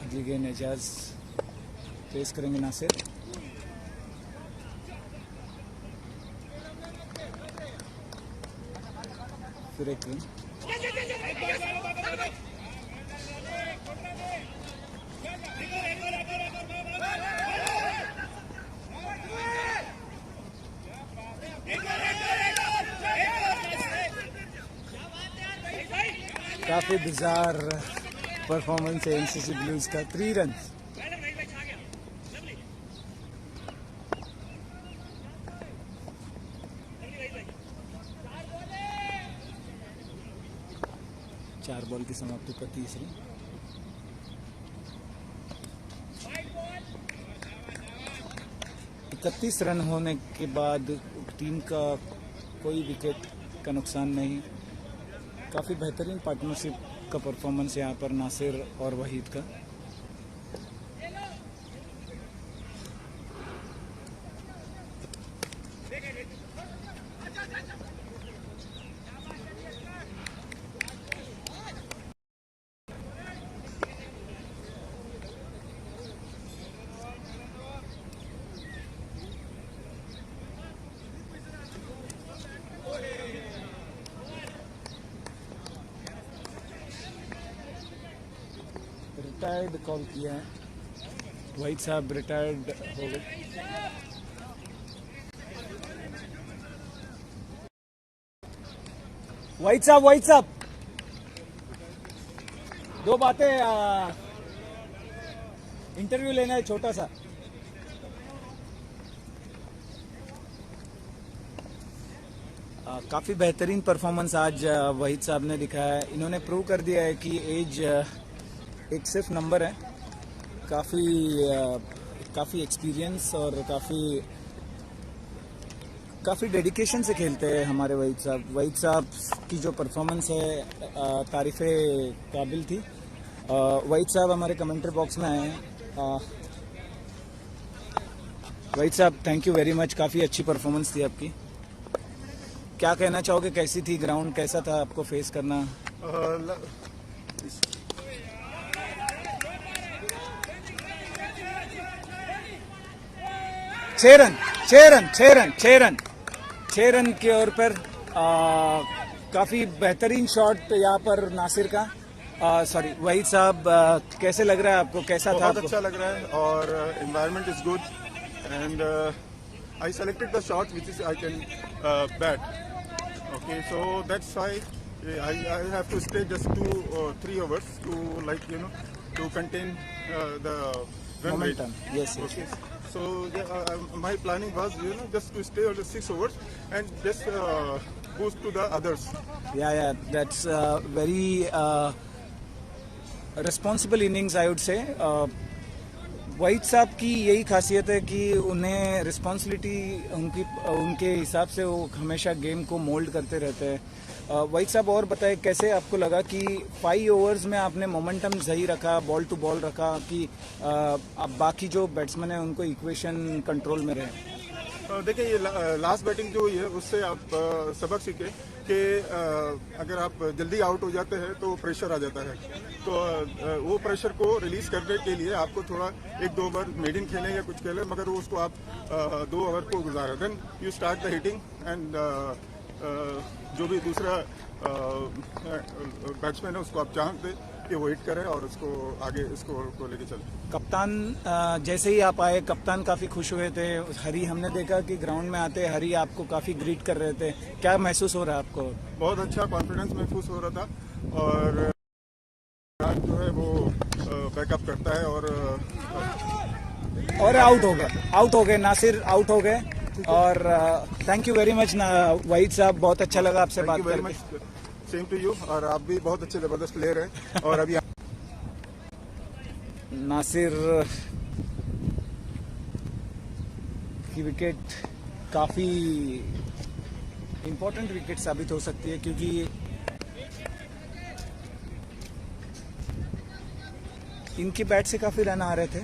अगली गेंद एजाज फेस करेंगे नासिर। फिर एक गेंद, काफी बिजार परफॉर्मेंस है एनसीसी ब्लूज का। 3 रन। चार बॉल की समाप्ति पर तीसरी। इकतीस रन होने के बाद टीम का कोई विकेट का नुकसान नहीं। काफ़ी बेहतरीन पार्टनरशिप का परफॉर्मेंस यहाँ पर नासिर और वहीद का। रिटायर्ड कॉल किया है, वहीद साहब रिटायर्ड हो गए। वहीद साहब दो बातें, इंटरव्यू लेना है छोटा सा। काफ़ी बेहतरीन परफॉर्मेंस आज वहीद साहब ने दिखाया है। इन्होंने प्रूव कर दिया है कि एज एक सिर्फ नंबर है। काफ़ी एक्सपीरियंस और काफ़ी डेडिकेशन से खेलते हैं हमारे वहीद साहब। वहीद साहब की जो परफॉर्मेंस है तारीफ़े काबिल थी। वहीद साहब हमारे कमेंट्री बॉक्स में आए हैं। वहीद साहब थैंक यू वेरी मच, काफ़ी अच्छी परफॉर्मेंस थी आपकी। क्या कहना चाहोगे, कैसी थी ग्राउंड, कैसा था आपको फेस करना? 6 रन के ओर पर काफ़ी बेहतरीन शॉट यहाँ पर नासिर का। सॉरी वहीद साहब, कैसे लग रहा है आपको, कैसा था? बहुत अच्छा लग रहा है और environment is good and I selected the shot which is I can bat. Okay, so that's why I have to stay just 2 or 3 hours to to contain the run Momentum. rate. Yes. Okay. So my planning was just to stay on the 6 overs and just boost to the others. Yeah, that's very responsible innings I would say. Waheed साहब की यही खासियत है कि उन्हें responsibility उनके हिसाब से वो हमेशा गेम को मोल्ड करते रहते हैं। वहीद साहब और बताए, कैसे आपको लगा कि 5 ओवर्स में आपने मोमेंटम सही रखा, बॉल टू बॉल रखा कि अब बाकी जो बैट्समैन है उनको इक्वेशन कंट्रोल में रहे? देखिए ये लास्ट बैटिंग जो हुई है उससे आप सबक सीखे कि अगर आप जल्दी आउट हो जाते हैं तो प्रेशर आ जाता है, तो वो प्रेशर को रिलीज करने के लिए आपको थोड़ा 1-2 ओवर मेडिन खेलें या कुछ खेलें, मगर उसको आप 2 ओवर को गुजारें, then you start the hitting and जो भी दूसरा बैट्समैन है उसको आप चांस दें कि वो हिट करे और उसको आगे स्कोर को लेके चले। कप्तान जैसे ही आप आए, कप्तान काफी खुश हुए थे। हरी, हमने देखा कि ग्राउंड में आते हरी आपको काफी ग्रीट कर रहे थे, क्या महसूस हो रहा है आपको? बहुत अच्छा कॉन्फिडेंस महसूस हो रहा था और आज जो है वो बैकअप करता है और आउट हो गए नासिर, आउट हो गए। और thank you very much Waheed साहब, बहुत अच्छा लगा आपसे बात करके। सेम टू यू, और आप भी बहुत अच्छे जबरदस्त प्लेयर हैं। और अभी नासिर की विकेट काफी इंपॉर्टेंट विकेट साबित हो सकती है, क्योंकि इनके बैट से काफी रन आ रहे थे।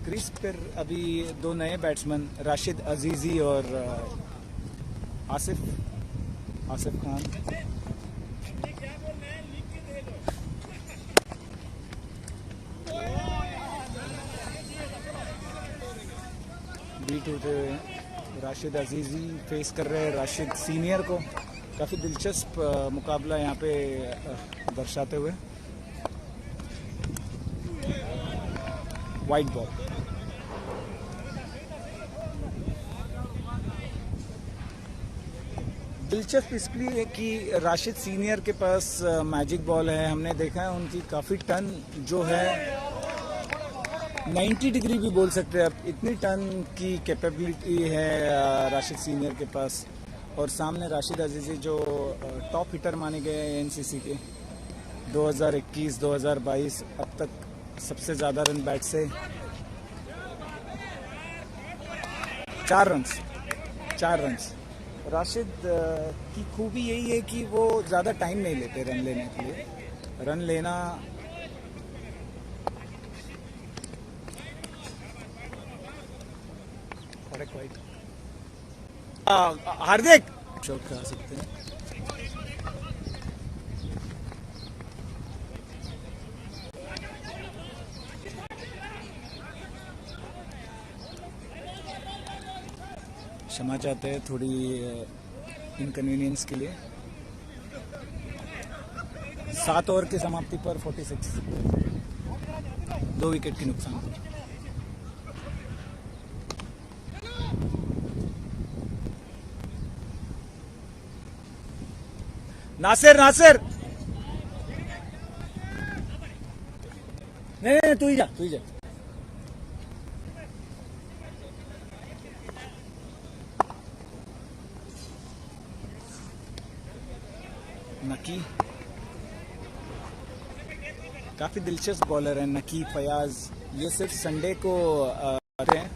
क्रीज पर अभी 2 नए बैट्समैन राशिद अजीजी और आसिफ खान। बीट होते हुए राशिद अजीजी फेस कर रहे हैं राशिद सीनियर को। काफी दिलचस्प मुकाबला यहाँ पे दर्शाते हुए। वाइट बॉल, दिलचस्प इसलिए है कि राशिद सीनियर के पास मैजिक बॉल है। हमने देखा है उनकी काफ़ी टर्न जो है 90 डिग्री भी बोल सकते हैं आप, इतनी टर्न की कैपेबिलिटी है राशिद सीनियर के पास। और सामने राशिद अजीजी जो टॉप हिटर माने गए हैं एनसीसी के 2021-2022 अब तक सबसे ज़्यादा रन बैट से 4 रन्स। राशिद की खूबी यही है कि वो ज़्यादा टाइम नहीं लेते रन लेने के लिए। रन लेना हार्दिक शॉट खा सकते हैं। क्षमा चाहते हैं थोड़ी इनकन्वीनियंस के लिए। 7 ओवर की समाप्ति पर 46, 2 विकेट की नुकसान। नासिर नहीं तू ही जा। नकी काफी दिलचस्प बॉलर है नकी फयाज। ये सिर्फ संडे को आते हैं।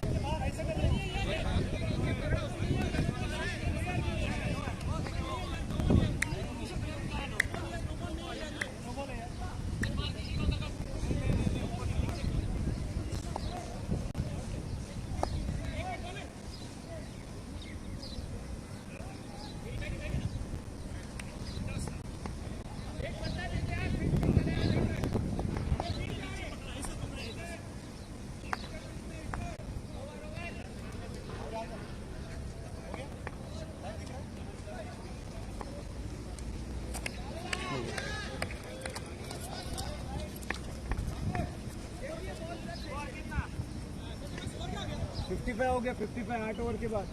हो गया 55 8 ओवर के बाद।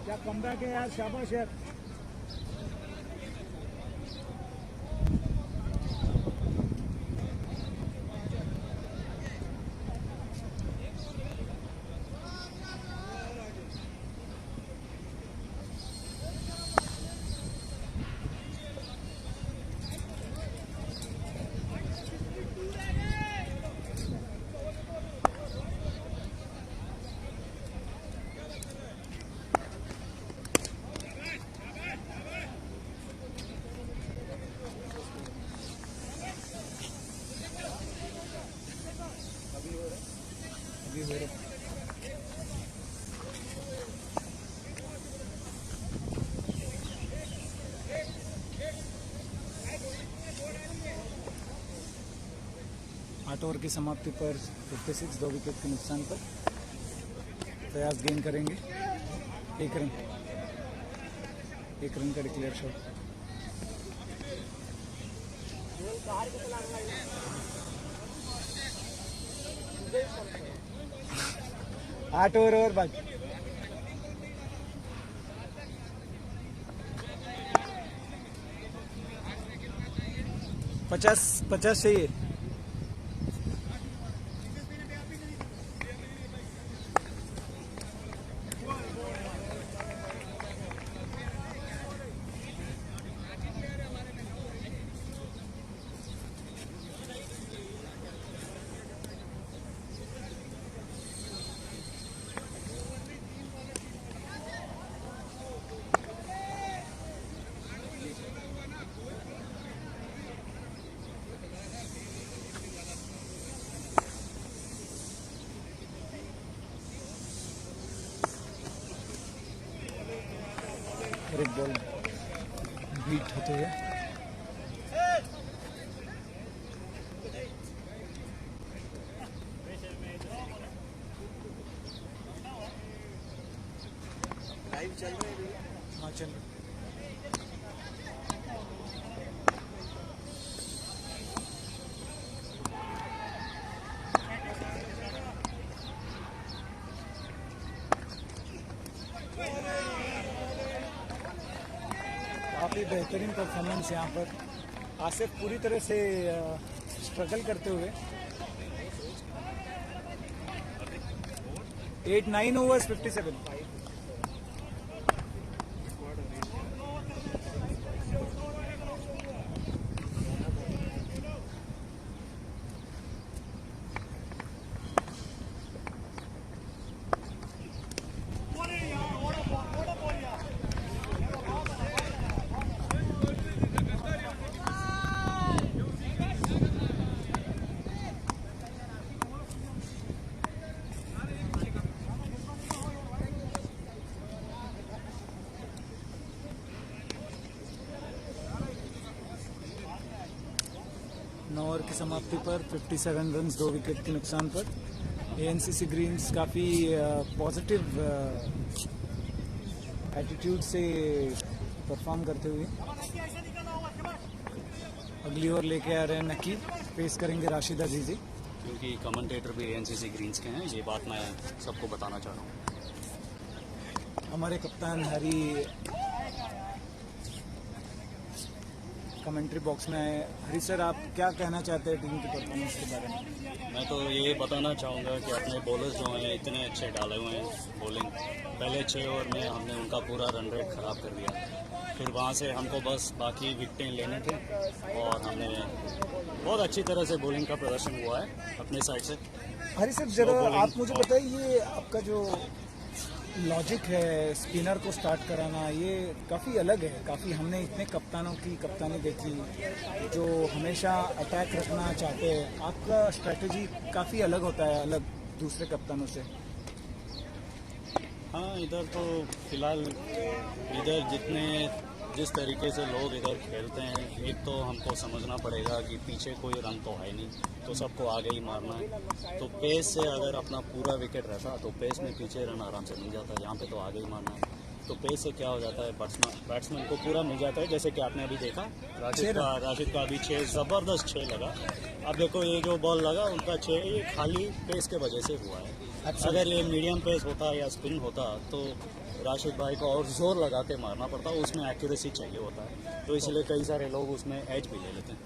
क्या कमबैक है यार, शाबाश यार। 0. आठ ओवर की समाप्ति पर 56 2 विकेट के नुकसान पर फयाज गेंद करेंगे 1 रन का डिक्लेयर शॉट। आठ ओवर और बाकी 50 चाहिए। एक बॉल बीट होते हुए लाइव चल रहे हैं। हाँ चल रहे। काफ़ी बेहतरीन परफॉर्मेंस यहाँ पर आसिफ पूरी तरह से स्ट्रगल करते हुए 9 overs 57। नौ ओवर की समाप्ति पर 57 रन्स 2 विकेट के नुकसान पर एएनसीसी ग्रीन्स काफ़ी पॉजिटिव एटीट्यूड से परफॉर्म करते हुए अगली ओवर लेके आ रहे हैं नकी, फेस करेंगे राशिद अजीजी। क्योंकि कमेंटेटर भी एएनसीसी ग्रीन्स के हैं, ये बात मैं सबको बताना चाह रहा हूँ। हमारे कप्तान हरी कमेंट्री बॉक्स में आए। हरी सर, आप क्या कहना चाहते हैं टीम की परफॉर्मेंस के बारे में? मैं तो ये बताना चाहूँगा कि अपने बॉलर्स जो हैं इतने अच्छे डाले हुए हैं बॉलिंग। पहले 6 ओवर में हमने उनका पूरा रन रेट ख़राब कर दिया, फिर वहाँ से हमको बस बाकी विकेटें लेने थे और हमने बहुत अच्छी तरह से बॉलिंग का प्रदर्शन हुआ है अपने साइड से। हरी सर, जरा आप मुझे बताइए, ये आपका जो लॉजिक है स्पिनर को स्टार्ट कराना, ये काफ़ी अलग है। काफ़ी हमने इतने कप्तानों की कप्तानी देखी जो हमेशा अटैक रखना चाहते हैं। आपका स्ट्रेटजी काफ़ी अलग होता है, अलग दूसरे कप्तानों से। हाँ, इधर तो फिलहाल जिस तरीके से लोग इधर खेलते हैं, एक तो हमको समझना पड़ेगा कि पीछे कोई रन तो है नहीं, तो सबको आगे ही मारना है। तो पेस से अगर अपना पूरा विकेट रहता तो पेस में पीछे रन आराम से मिल जाता, यहाँ पे तो आगे ही मारना है। तो पेस से क्या हो जाता है, बैट्समैन को पूरा मिल जाता है। जैसे कि आपने अभी देखा राशिद का अभी 6 ज़बरदस्त 6 लगा। अब देखो ये जो बॉल लगा उनका 6 ये खाली पेस के वजह से हुआ है। अगर ये मीडियम पेस होता या स्पिन होता तो राशिद भाई को और जोर लगा के मारना पड़ता, उसमें एक्यूरेसी चाहिए होता है। तो इसलिए कई सारे लोग उसमें एज भी ले लेते हैं।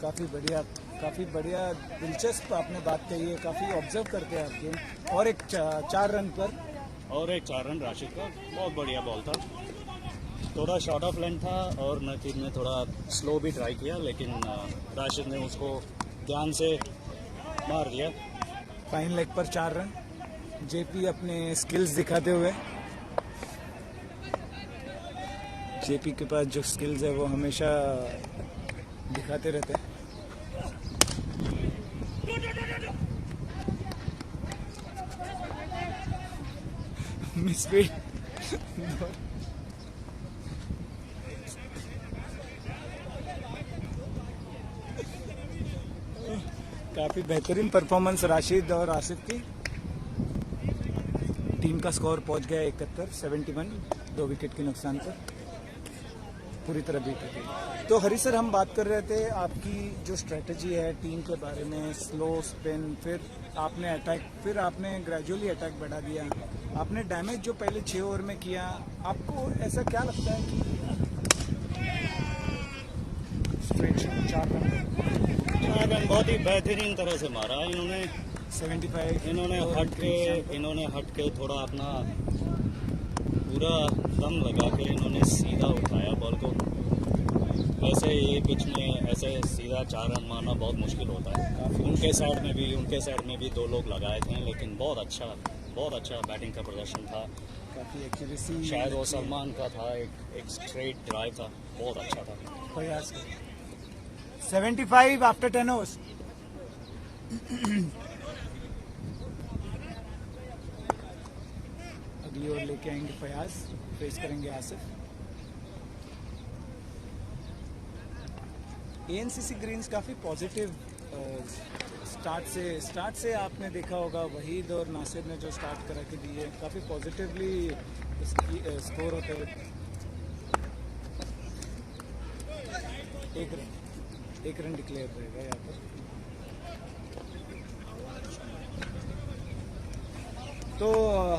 काफ़ी बढ़िया दिलचस्प आपने बात कही है, काफ़ी ऑब्जर्व करते हैं आप गेम। और एक 4 रन पर और एक 4 रन राशिद का, बहुत बढ़िया बॉल था। थोड़ा शॉर्ट ऑफ लेंथ था और नकीब ने थोड़ा स्लो भी ट्राई किया, लेकिन राशिद ने उसको ध्यान से मार दिया। फाइन लेग पर 4 रन। जेपी अपने स्किल्स दिखाते हुए, जेपी के पास जो स्किल्स है वो हमेशा दिखाते रहते हैं। मिस भी काफी बेहतरीन परफॉर्मेंस राशिद और आसिफ की। टीम का स्कोर पहुंच गया 71 2 विकेट के नुकसान पर, पूरी तरह बीट हो गई। तो हरी सर, हम बात कर रहे थे आपकी जो स्ट्रेटजी है टीम के बारे में, स्लो स्पिन, फिर आपने अटैक, फिर आपने ग्रेजुअली अटैक बढ़ा दिया, आपने डैमेज जो पहले 6 ओवर में किया, आपको ऐसा क्या लगता है कि स्ट्रेट शॉट 4 रन बहुत ही बेहतरीन तरह से मारा इन्होंने 75, इन्होंने हट के थोड़ा अपना पूरा दम लगा के इन्होंने सीधा उठाया बॉल को। वैसे ये पिच में ऐसे सीधा 4 रन मारना बहुत मुश्किल होता है। उनके साइड में भी 2 लोग लगाए थे, लेकिन बहुत अच्छा बैटिंग का प्रदर्शन था। काफी एक्यूरेसी, शायद वो सलमान का था, एक स्ट्रेट ड्राइव था, बहुत अच्छा था। प्रयास 75 आफ्टर 10 ओवर्स। अगली ओवर लेके आएंगे फयाज, फेस करेंगे आसिफ। एएनसीसी ग्रीन्स काफी पॉजिटिव स्टार्ट से आपने देखा होगा, वहीद और नासिर ने जो स्टार्ट करा के दी है, काफी पॉजिटिवली स्कोर होते हुए। एक रन डिक्लेयर रहेगा यहाँ पर। तो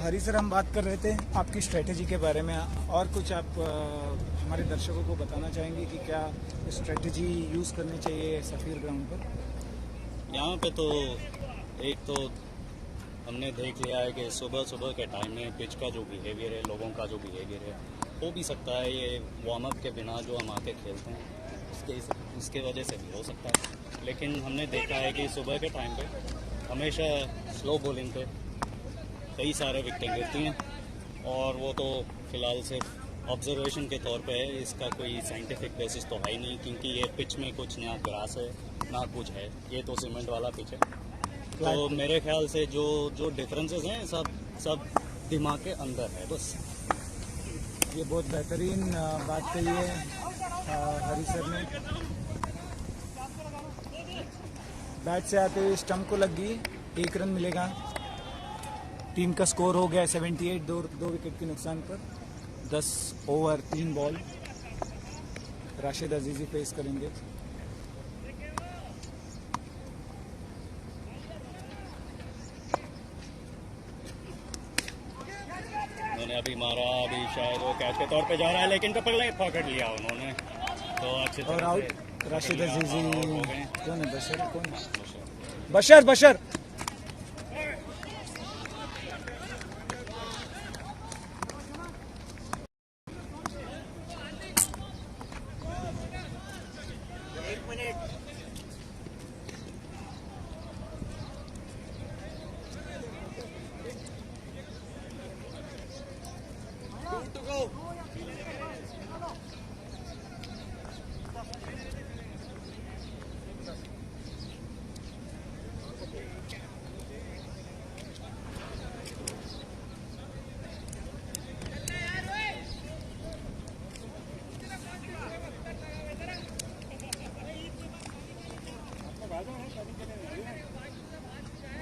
हरी सर, हम बात कर रहे थे आपकी स्ट्रेटेजी के बारे में, और कुछ आप हमारे दर्शकों को बताना चाहेंगे कि क्या स्ट्रेटेजी यूज़ करनी चाहिए सफीर ग्राउंड पर? यहाँ पे तो एक तो हमने देख लिया है कि सुबह के टाइम में पिच का जो बिहेवियर है, लोगों का जो बिहेवियर है, हो भी सकता है ये वार्म अप के बिना जो हम आके खेलते हैं उसके वजह से भी हो सकता है। लेकिन हमने देखा है कि सुबह के टाइम पे हमेशा स्लो बॉलिंग पे कई सारे विकेटें गिरती हैं, और वो तो फिलहाल सिर्फ ऑब्जर्वेशन के तौर पे है, इसका कोई साइंटिफिक बेसिस तो है ही नहीं, क्योंकि ये पिच में कुछ नया ग्रास है ना कुछ है, ये तो सीमेंट वाला पिच है। तो मेरे ख्याल से जो डिफरेंसेस हैं सब दिमाग के अंदर है बस। ये बहुत बेहतरीन बात कही है हरी सर ने। बैट से आते हुए स्टंप को लग गई, 1 रन मिलेगा। टीम का स्कोर हो गया 78 2 विकेट के नुकसान पर। 10 ओवर 3 बॉल। राशिद अजीजी फेस करेंगे। उन्होंने अभी मारा, अभी शायद वो कैच के तौर पे जा रहा है, लेकिन पकड़ लिया उन्होंने, तो अच्छी और तरह आउट से राशिद अजीजी। हो गए। कौन है? बशर। कौन है? बशर।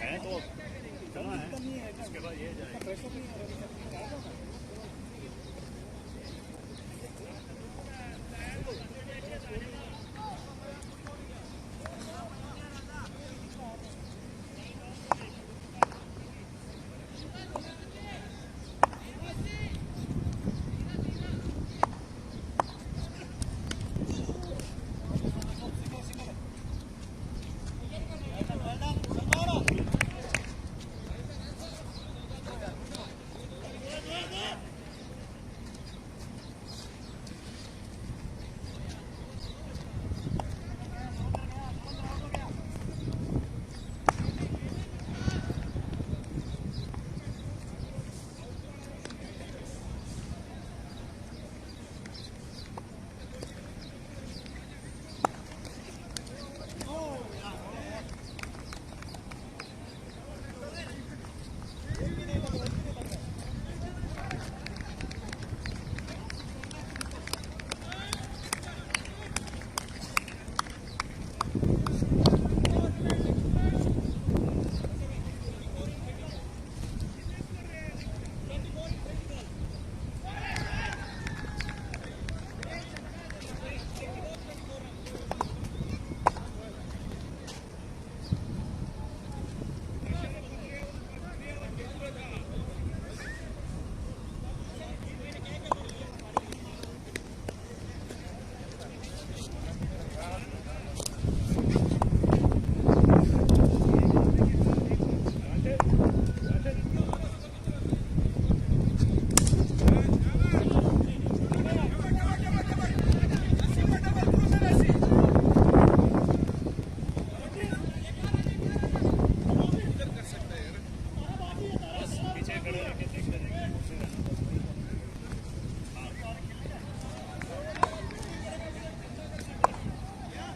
है तो चला है, इसके बाद ये जाएगा।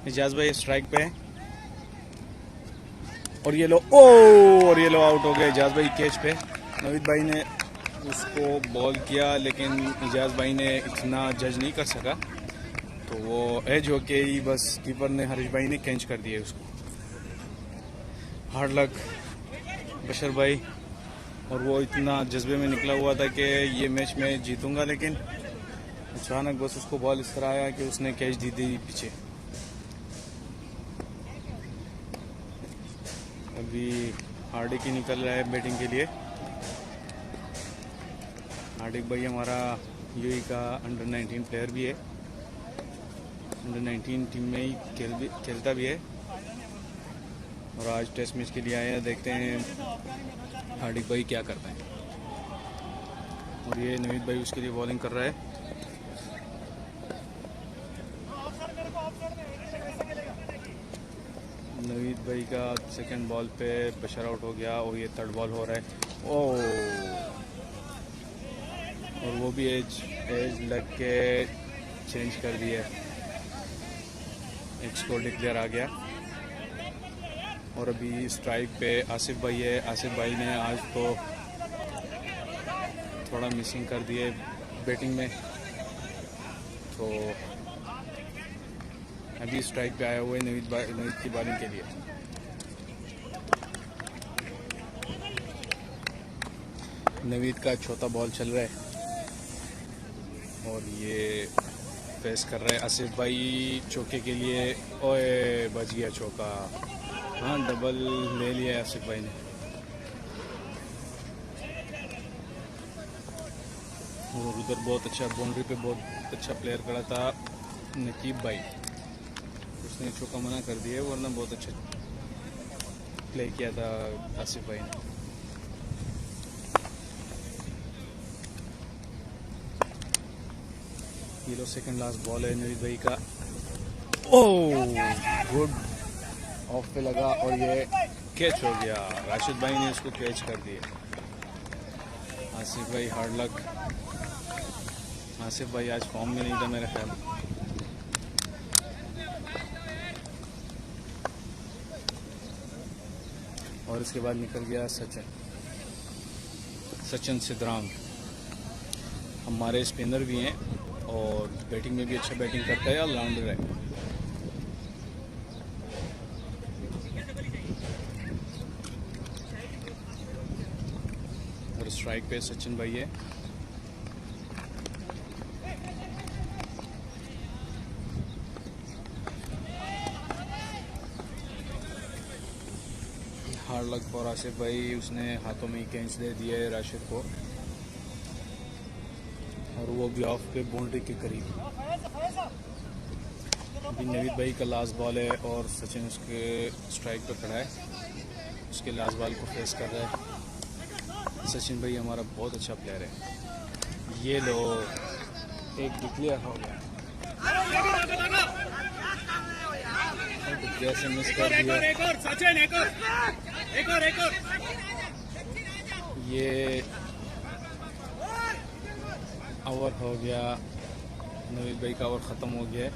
इजाज भाई स्ट्राइक पे हैं। और ये लो आउट हो गए इजाज भाई कैच पे। नवीद भाई ने उसको बॉल किया लेकिन इजाज भाई ने इतना जज नहीं कर सका, तो वो एज होके ही बस कीपर ने हरीश भाई ने कैच कर दिया उसको। हार्ड लक बशर भाई। और वो इतना जज्बे में निकला हुआ था कि ये मैच मैं जीतूंगा, लेकिन अचानक बस उसको बॉल इस तरह आया कि उसने कैच दी थी पीछे। अभी हार्दिक ही निकल रहा है बैटिंग के लिए। हार्दिक भाई हमारा यूएई का अंडर 19 प्लेयर भी है, अंडर 19 टीम में ही खेलता भी है और आज टेस्ट मैच के लिए आए हैं। देखते हैं हार्दिक भाई क्या करते हैं। और ये नवीद भाई उसके लिए बॉलिंग कर रहा है। नवीद भाई का सेकंड बॉल पे बशर आउट हो गया और ये थर्ड बॉल हो रहा है। और वो भी एज लग के चेंज कर दिया, एक स्कोर डिक्लेयर आ गया। और अभी स्ट्राइक पे आसिफ भाई है। आसिफ भाई ने आज तो थोड़ा मिसिंग कर दिए बैटिंग में, तो अभी स्ट्राइक पे आया हुआ है नवीद की बॉलिंग के लिए। नवीद का चौथा बॉल चल रहा है और ये फेस कर रहा है आसिफ भाई चौके के लिए। ओए बच गया चौका। हाँ, डबल ले लिया आसिफ भाई ने। और उधर बहुत अच्छा बाउंड्री पे बहुत अच्छा प्लेयर खड़ा था नकीब भाई, उसने चौका मना कर दिया, वरना बहुत अच्छा प्ले किया था आसिफ भाई ने। ये लो सेकंड लास्ट बॉल है नवीद भाई का। गुड ऑफ पे लगा और ये कैच हो गया। राशिद भाई ने इसको कैच कर दिया। आसिफ भाई हार्ड लक। आसिफ भाई आज फॉर्म में नहीं था मेरा ख्याल। और इसके बाद निकल गया सचिन सिद्धराम। हमारे स्पिनर भी हैं और बैटिंग में भी अच्छा बैटिंग करता है, ऑलराउंडर है। और स्ट्राइक पे सचिन भाई है। हार्ड लक फॉर आसिफ भाई, उसने हाथों में ही कैच दे दिया है राशिद को और वो भी ऑफ पे बाउंड्री के करीब। अभी नवीद भाई का लास्ट बॉल है और सचिन उसके स्ट्राइक पे खड़ा है, उसके लास्ट बॉल को फेस कर रहा है। सचिन भाई हमारा बहुत अच्छा प्लेयर है। ये लो एक डिक्लेयर हो गया, जैसे मिस कर दिया। ये ओवर हो गया, नवीद भाई का ओवर ख़त्म हो गया।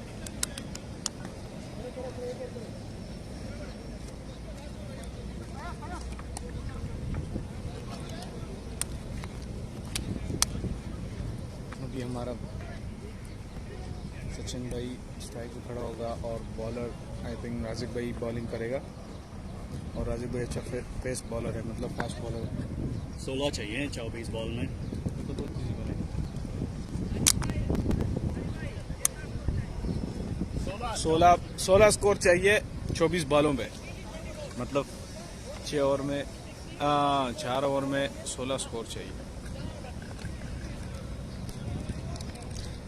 अभी हमारा सचिन भाई स्ट्राइक पे खड़ा होगा और बॉलर आई थिंक राजिक भाई बॉलिंग करेगा। और राजिक भाई अच्छा पेस बॉलर है, मतलब फास्ट बॉलर है। 16 चाहिए 24 बॉल में। तो बहुत इजी बनेगा। 16 स्कोर चाहिए 24 बॉलों पे, मतलब 6 ओवर में 4 ओवर में 16 स्कोर चाहिए।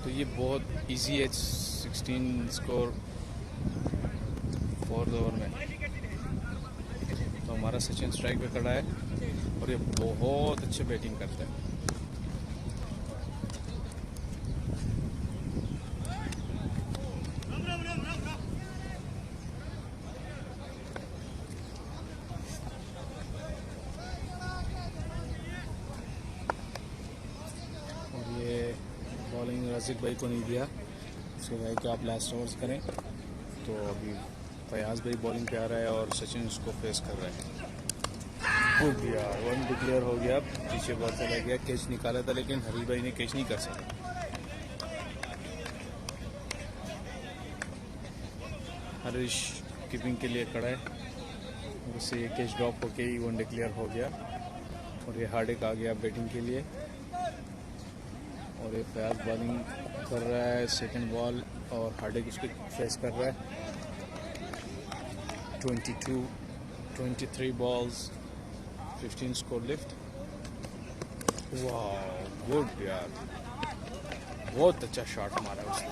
तो ये बहुत इजी है 16 स्कोर 4 ओवर में। तो हमारा सचिन स्ट्राइक पे खड़ा है और ये बहुत अच्छे बैटिंग करता है। और ये बॉलिंग रसिक भाई को नहीं दिया, उसको कहा कि आप लास्ट ओवर्स करें। तो अभी फयाज भाई बॉलिंग पे आ रहा है और सचिन उसको फेस कर रहा है। गुड यार, 1 डिक्लेयर हो गया। पीछे बॉल चला गया, कैच निकाला था लेकिन हरीश भाई ने कैच नहीं कर सका। हरीश कीपिंग के लिए खड़ा है, उससे ये कैच ड्रॉप होके ही 1 डिक्लेयर हो गया और ये हार्दिक आ गया बैटिंग के लिए और ये फयाज बॉलिंग कर रहा है सेकंड बॉल और हार्दिक उसको फेस कर रहा है। 23 balls, 15 score left. वाह, गुड यार, बहुत अच्छा शॉट मारा उसने।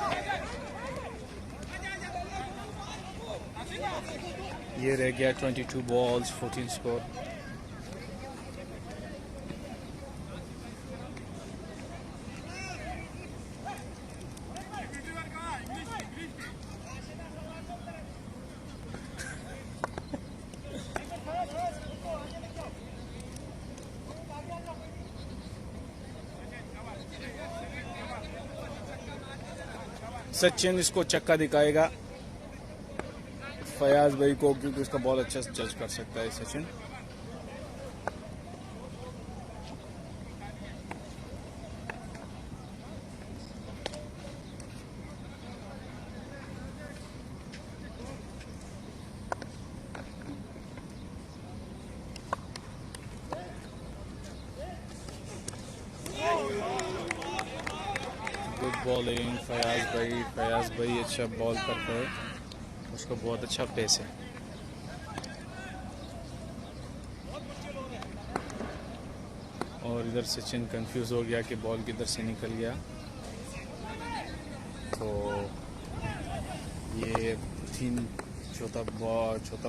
ये रह गया 22 balls, 14 score. सचिन इसको चक्का दिखाएगा फयाज भाई को, क्योंकि उसका बॉल अच्छा जज कर सकता है सचिन। गुड बॉलिंग फयाज भाई अच्छा बॉल करता है, उसको बहुत अच्छा पेस है। और इधर सचिन कंफ्यूज हो गया कि बॉल किधर से निकल गया, तो ये चौथा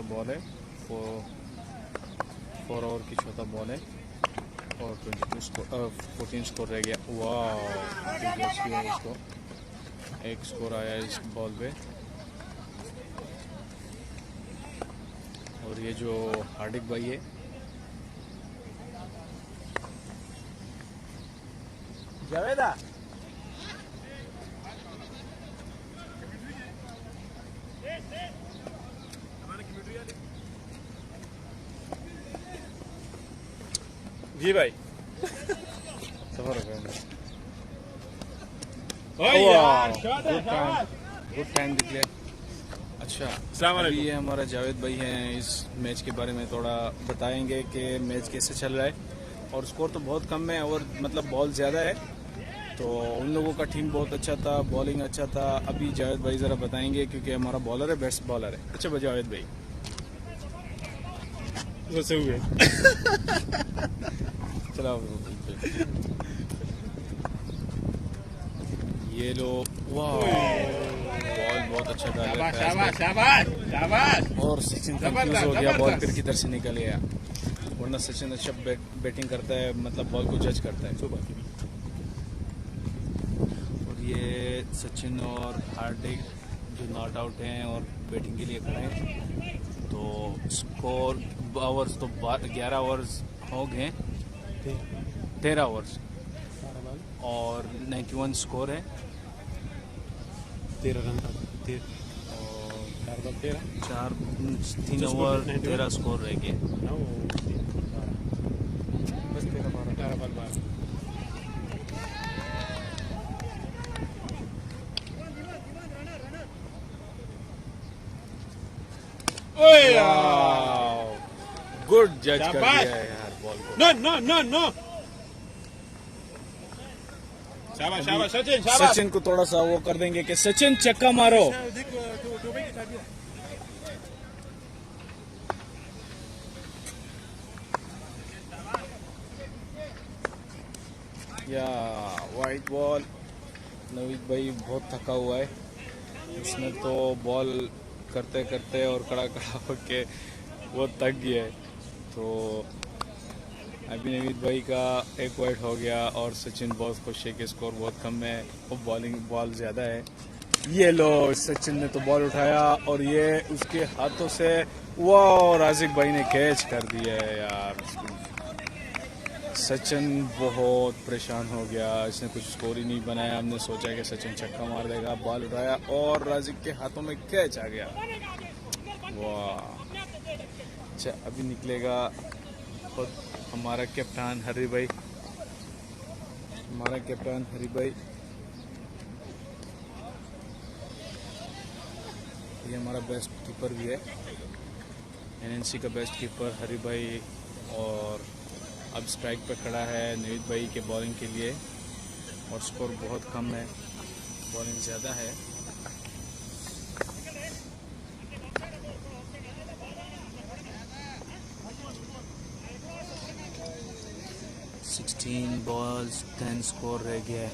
बॉल है, 4 ओवर की चौथा बॉल है और 14 स्कोर रह गया। वाह, उसको 1 स्कोर आया इस बॉल पे। और ये जो हार्दिक भाई है, जावेदा जी भाई गुड टाइम डिक्लेयर। अच्छा, अभी ये हमारा जावेद भाई हैं, इस मैच के बारे में थोड़ा बताएंगे कि मैच कैसे चल रहा है। और स्कोर तो बहुत कम है और मतलब बॉल ज़्यादा है, तो उन लोगों का टीम बहुत अच्छा था, बॉलिंग अच्छा था। अभी जावेद भाई ज़रा बताएंगे क्योंकि हमारा बॉलर है, बेस्ट बॉलर है। अच्छा जावेद भाई वैसे हुए चलो ये लो, वाह बॉल बहुत अच्छा डाला, शाबाश। और सचिन कंफ्यूज हो गया, बॉल फिर किधर से निकल गया, वरना सचिन अच्छा बैटिंग करता है, मतलब बॉल को जज करता है। और ये सचिन और हार्दिक जो नॉट आउट हैं और बैटिंग के लिए खड़े हैं, तो स्कोर ओवर्स तो 11 ओवर्स हो गए, 13 ओवर्स और 91 स्कोर है, 13 रन और 3 ओवर 13 स्कोर रह गए। बस 13 12 गुड जज कर दिया है यार बॉल को। नो शाबाश सचिन, सचिन को थोड़ा सा वो कर देंगे कि सचिन चक्का मारो। या वाइट बॉल, नवीद भाई बहुत थका हुआ है, इसमें तो बॉल करते करते और कड़ा होके वो थक गया है। तो अभी नवीद भाई का एक वाइट हो गया और सचिन बहुत खुश है कि स्कोर बहुत कम है और बॉल ज़्यादा है। ये लो, सचिन ने तो बॉल उठाया और ये उसके हाथों से वाह, राजिक भाई ने कैच कर दिया है यार। सचिन बहुत परेशान हो गया, इसने कुछ स्कोर ही नहीं बनाया। हमने सोचा कि सचिन छक्का मार देगा, बॉल उठाया और राजिक के हाथों में कैच आ गया। वाह। अच्छा, अभी निकलेगा खुद हमारा कप्तान हरी भाई, ये हमारा बेस्ट कीपर भी है, एनएनसी का बेस्ट कीपर हरी भाई। और अब स्ट्राइक पे खड़ा है नवीद भाई के बॉलिंग के लिए, और स्कोर बहुत कम है, बॉलिंग ज़्यादा है। $16 balls 10 स्कोर रह गया है।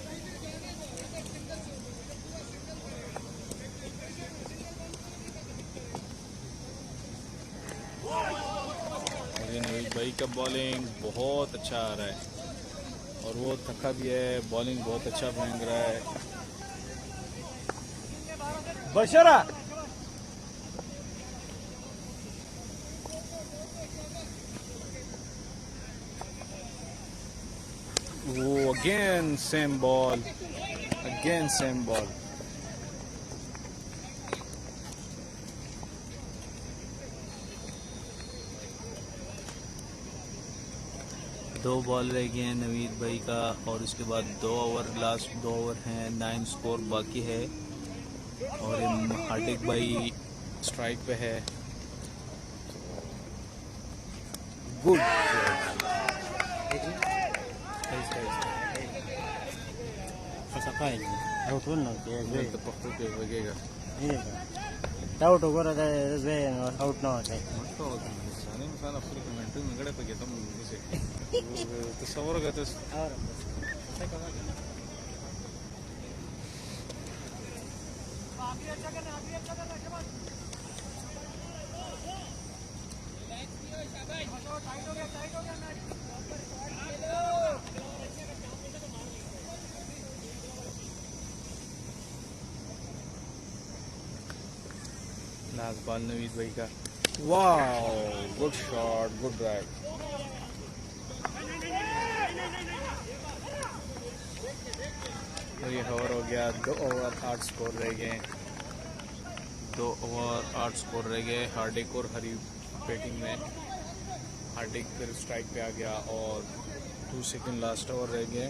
नवीद भाई का बॉलिंग बहुत अच्छा आ रहा है और वो थका भी है, बॉलिंग बहुत अच्छा फेंक रहा है। बशरा वो अगेन सेम बॉल, दो बॉल रह गए हैं नवीद भाई का, और उसके बाद 2 ओवर, लास्ट 2 ओवर हैं, 9 स्कोर बाकी है। और हार्दिक भाई स्ट्राइक पे है। Good. Tahu tu korang dah zen out now kan? Last ball Naveed भाई का। Wow, good shot, good drive. और ये ओवर हो गया, 2 ओवर 8 स्कोर रह गए, 2 ओवर 8 स्कोर रह गए। हार्दिक और हरी बैटिंग में, हार्दिक फिर स्ट्राइक पे आ गया और 2 सेकंड लास्ट ओवर रह गए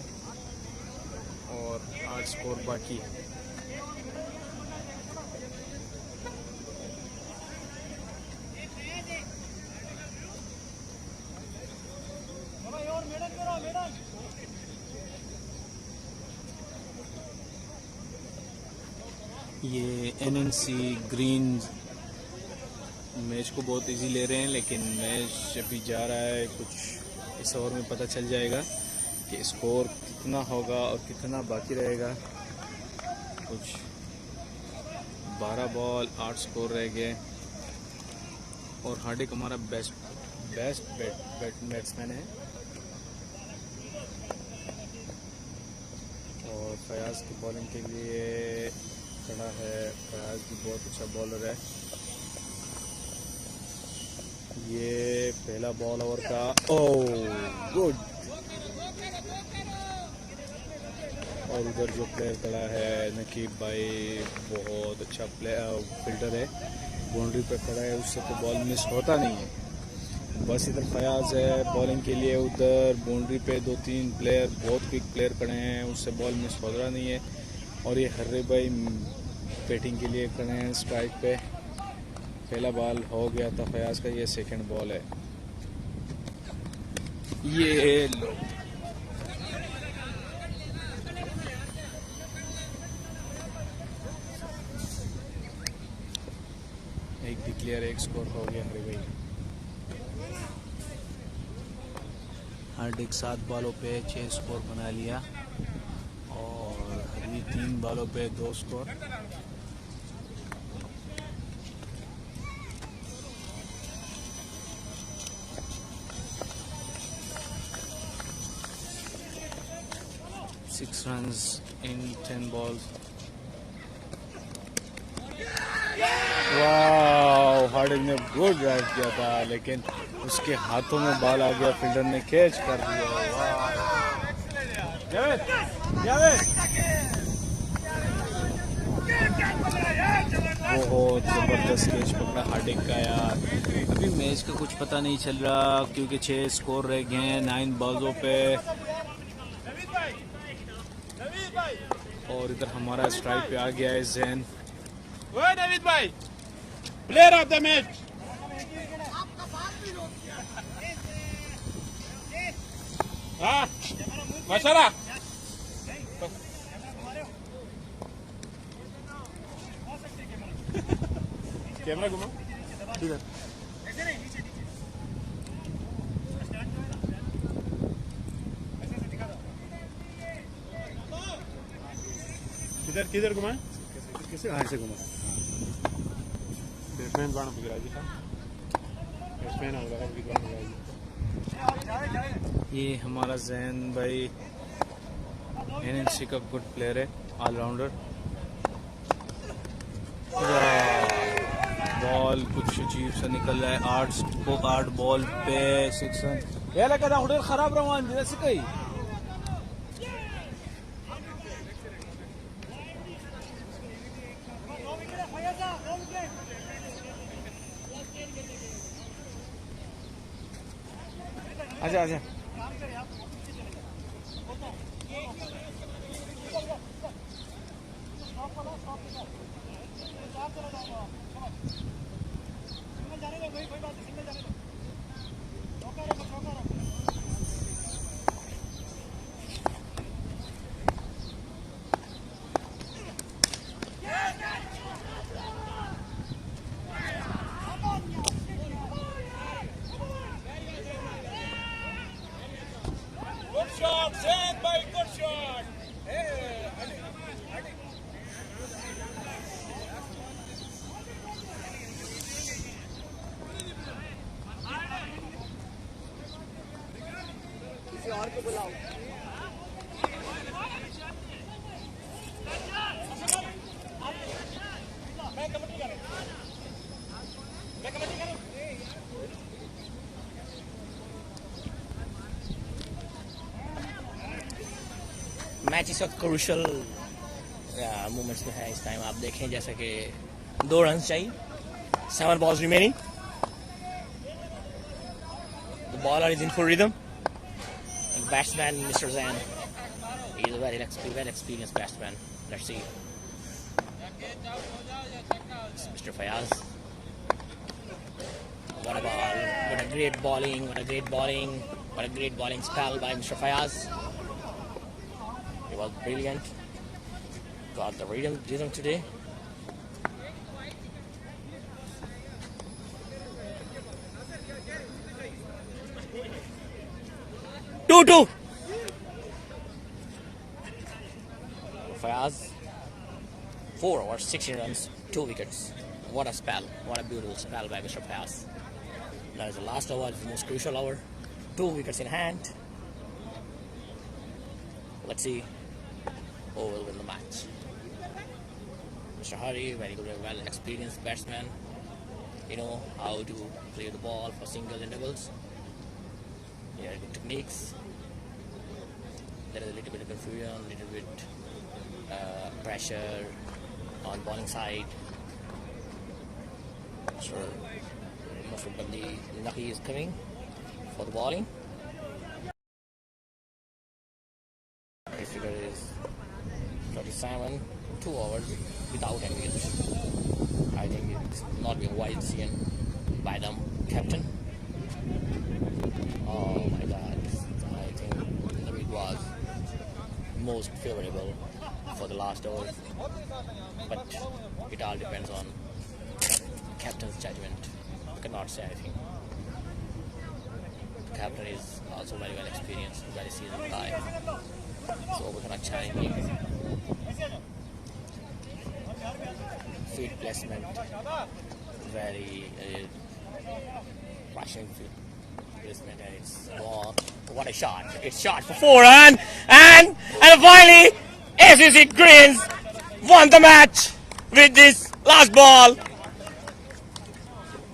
और 8 स्कोर बाकी। ये एनएनसी ग्रीन मैच को बहुत इजी ले रहे हैं, लेकिन मैच अभी जा रहा है, कुछ इस ओवर में पता चल जाएगा कि स्कोर कितना होगा और कितना बाकी रहेगा। कुछ 12 बॉल 8 स्कोर रह गए और हार्दिक हमारा बेस्ट बैट्समैन है और फयाज की बॉलिंग के लिए खड़ा है। फयाज भी बहुत अच्छा बॉलर है। ये पहला बॉल ओवर का, ओह गुड। और उधर जो प्लेयर खड़ा है नकीब भाई, बहुत अच्छा फील्डर है, बाउंड्री पे खड़ा है, उससे तो बॉल मिस होता नहीं है। बस इधर फयाज है बॉलिंग के लिए, उधर बाउंड्री पे 2-3 प्लेयर, बहुत क्विक प्लेयर खड़े हैं, उससे बॉल मिस हो रहा नहीं है। और ये हर्रे भाई बैटिंग के लिए खड़े हैं स्ट्राइक पे। पहला बॉल हो गया था फयाज का, ये सेकंड बॉल है। ये लो, एक डिक्लेयर, एक स्कोर हो गया हरी भाई। हार्दिक 7 बॉलों पे 6 स्कोर बना लिया और हरी 3 बॉलों पे 2 score. Six runs in 10 balls. Wow, हार्दिक ने गुड ड्राइव किया था, लेकिन उसके हाथों में बॉल आ गया, फील्डर ने कैच कर दिया। बहुत जबरदस्त कैच पकड़ा हार्दिक का यार। अभी मैच का कुछ पता नहीं चल रहा क्योंकि 6 स्कोर रह गए हैं 9 बॉलों पे, और इधर हमारा स्ट्राइक पे आ गया है जैन। नवीद भाई प्लेयर ऑफ द मैच। हाँ मशाला कैमरा घुमा इधर। किधर किधर घुमा किसे कहाँ से घुमा? बैट्समैन बाण बिगराजी था, बैट्समैन आ रहा है। ये हमारा जैन भाई एनएनसी का गुड प्लेयर है, ऑलराउंडर। बॉल कुछ अजीब सा निकल रहा है, 8 बॉल पे 6 रन। या लगा था हुडर खराब रवान जैसे कहीं। आजा आजा मैच इस वक्त क्रूशल मोमेंट्स में है। इस टाइम आप देखें जैसे कि 2 रन चाहिए, 7 balls remaining. The bowler is in full rhythm. And batsman Mr. Zan, he is a very experienced batsman. Let's see. Mr. Fayaz. What a ball! What a great bowling! What a great bowling! What a great bowling spell by Mr. Fayaz. He was brilliant. Got the rhythm today. Two. Fayaz, 4 overs, 16 runs, 2 wickets. What a spell! What a beautiful spell by Mr. Fayaz. That is the last over, the most crucial over. 2 wickets in hand. Let's see who will win the match. Mr. Hari, very good, well experienced batsman. You know how to play the ball for singles and doubles. Yeah, good techniques. There is a little bit of confusion, a little bit pressure on bowling side. So Mustafabandi Naqi is coming for the bowling. His figure is 37, 2 overs without any wickets. I think it's not being wise decision by the captain. Oh my God! I think it was most favorable for the last over, but it all depends on captain's judgment. I cannot say. I think the captain is also very well experienced, very seasoned guy, so we cannot challenge him. Feet placement, very rushing feet placement, and it's ball. What a shot! It's shot for 4 and finally ACC Greens won the match with this last ball.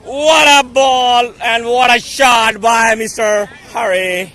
What a ball and what a shot by Mr. Harry.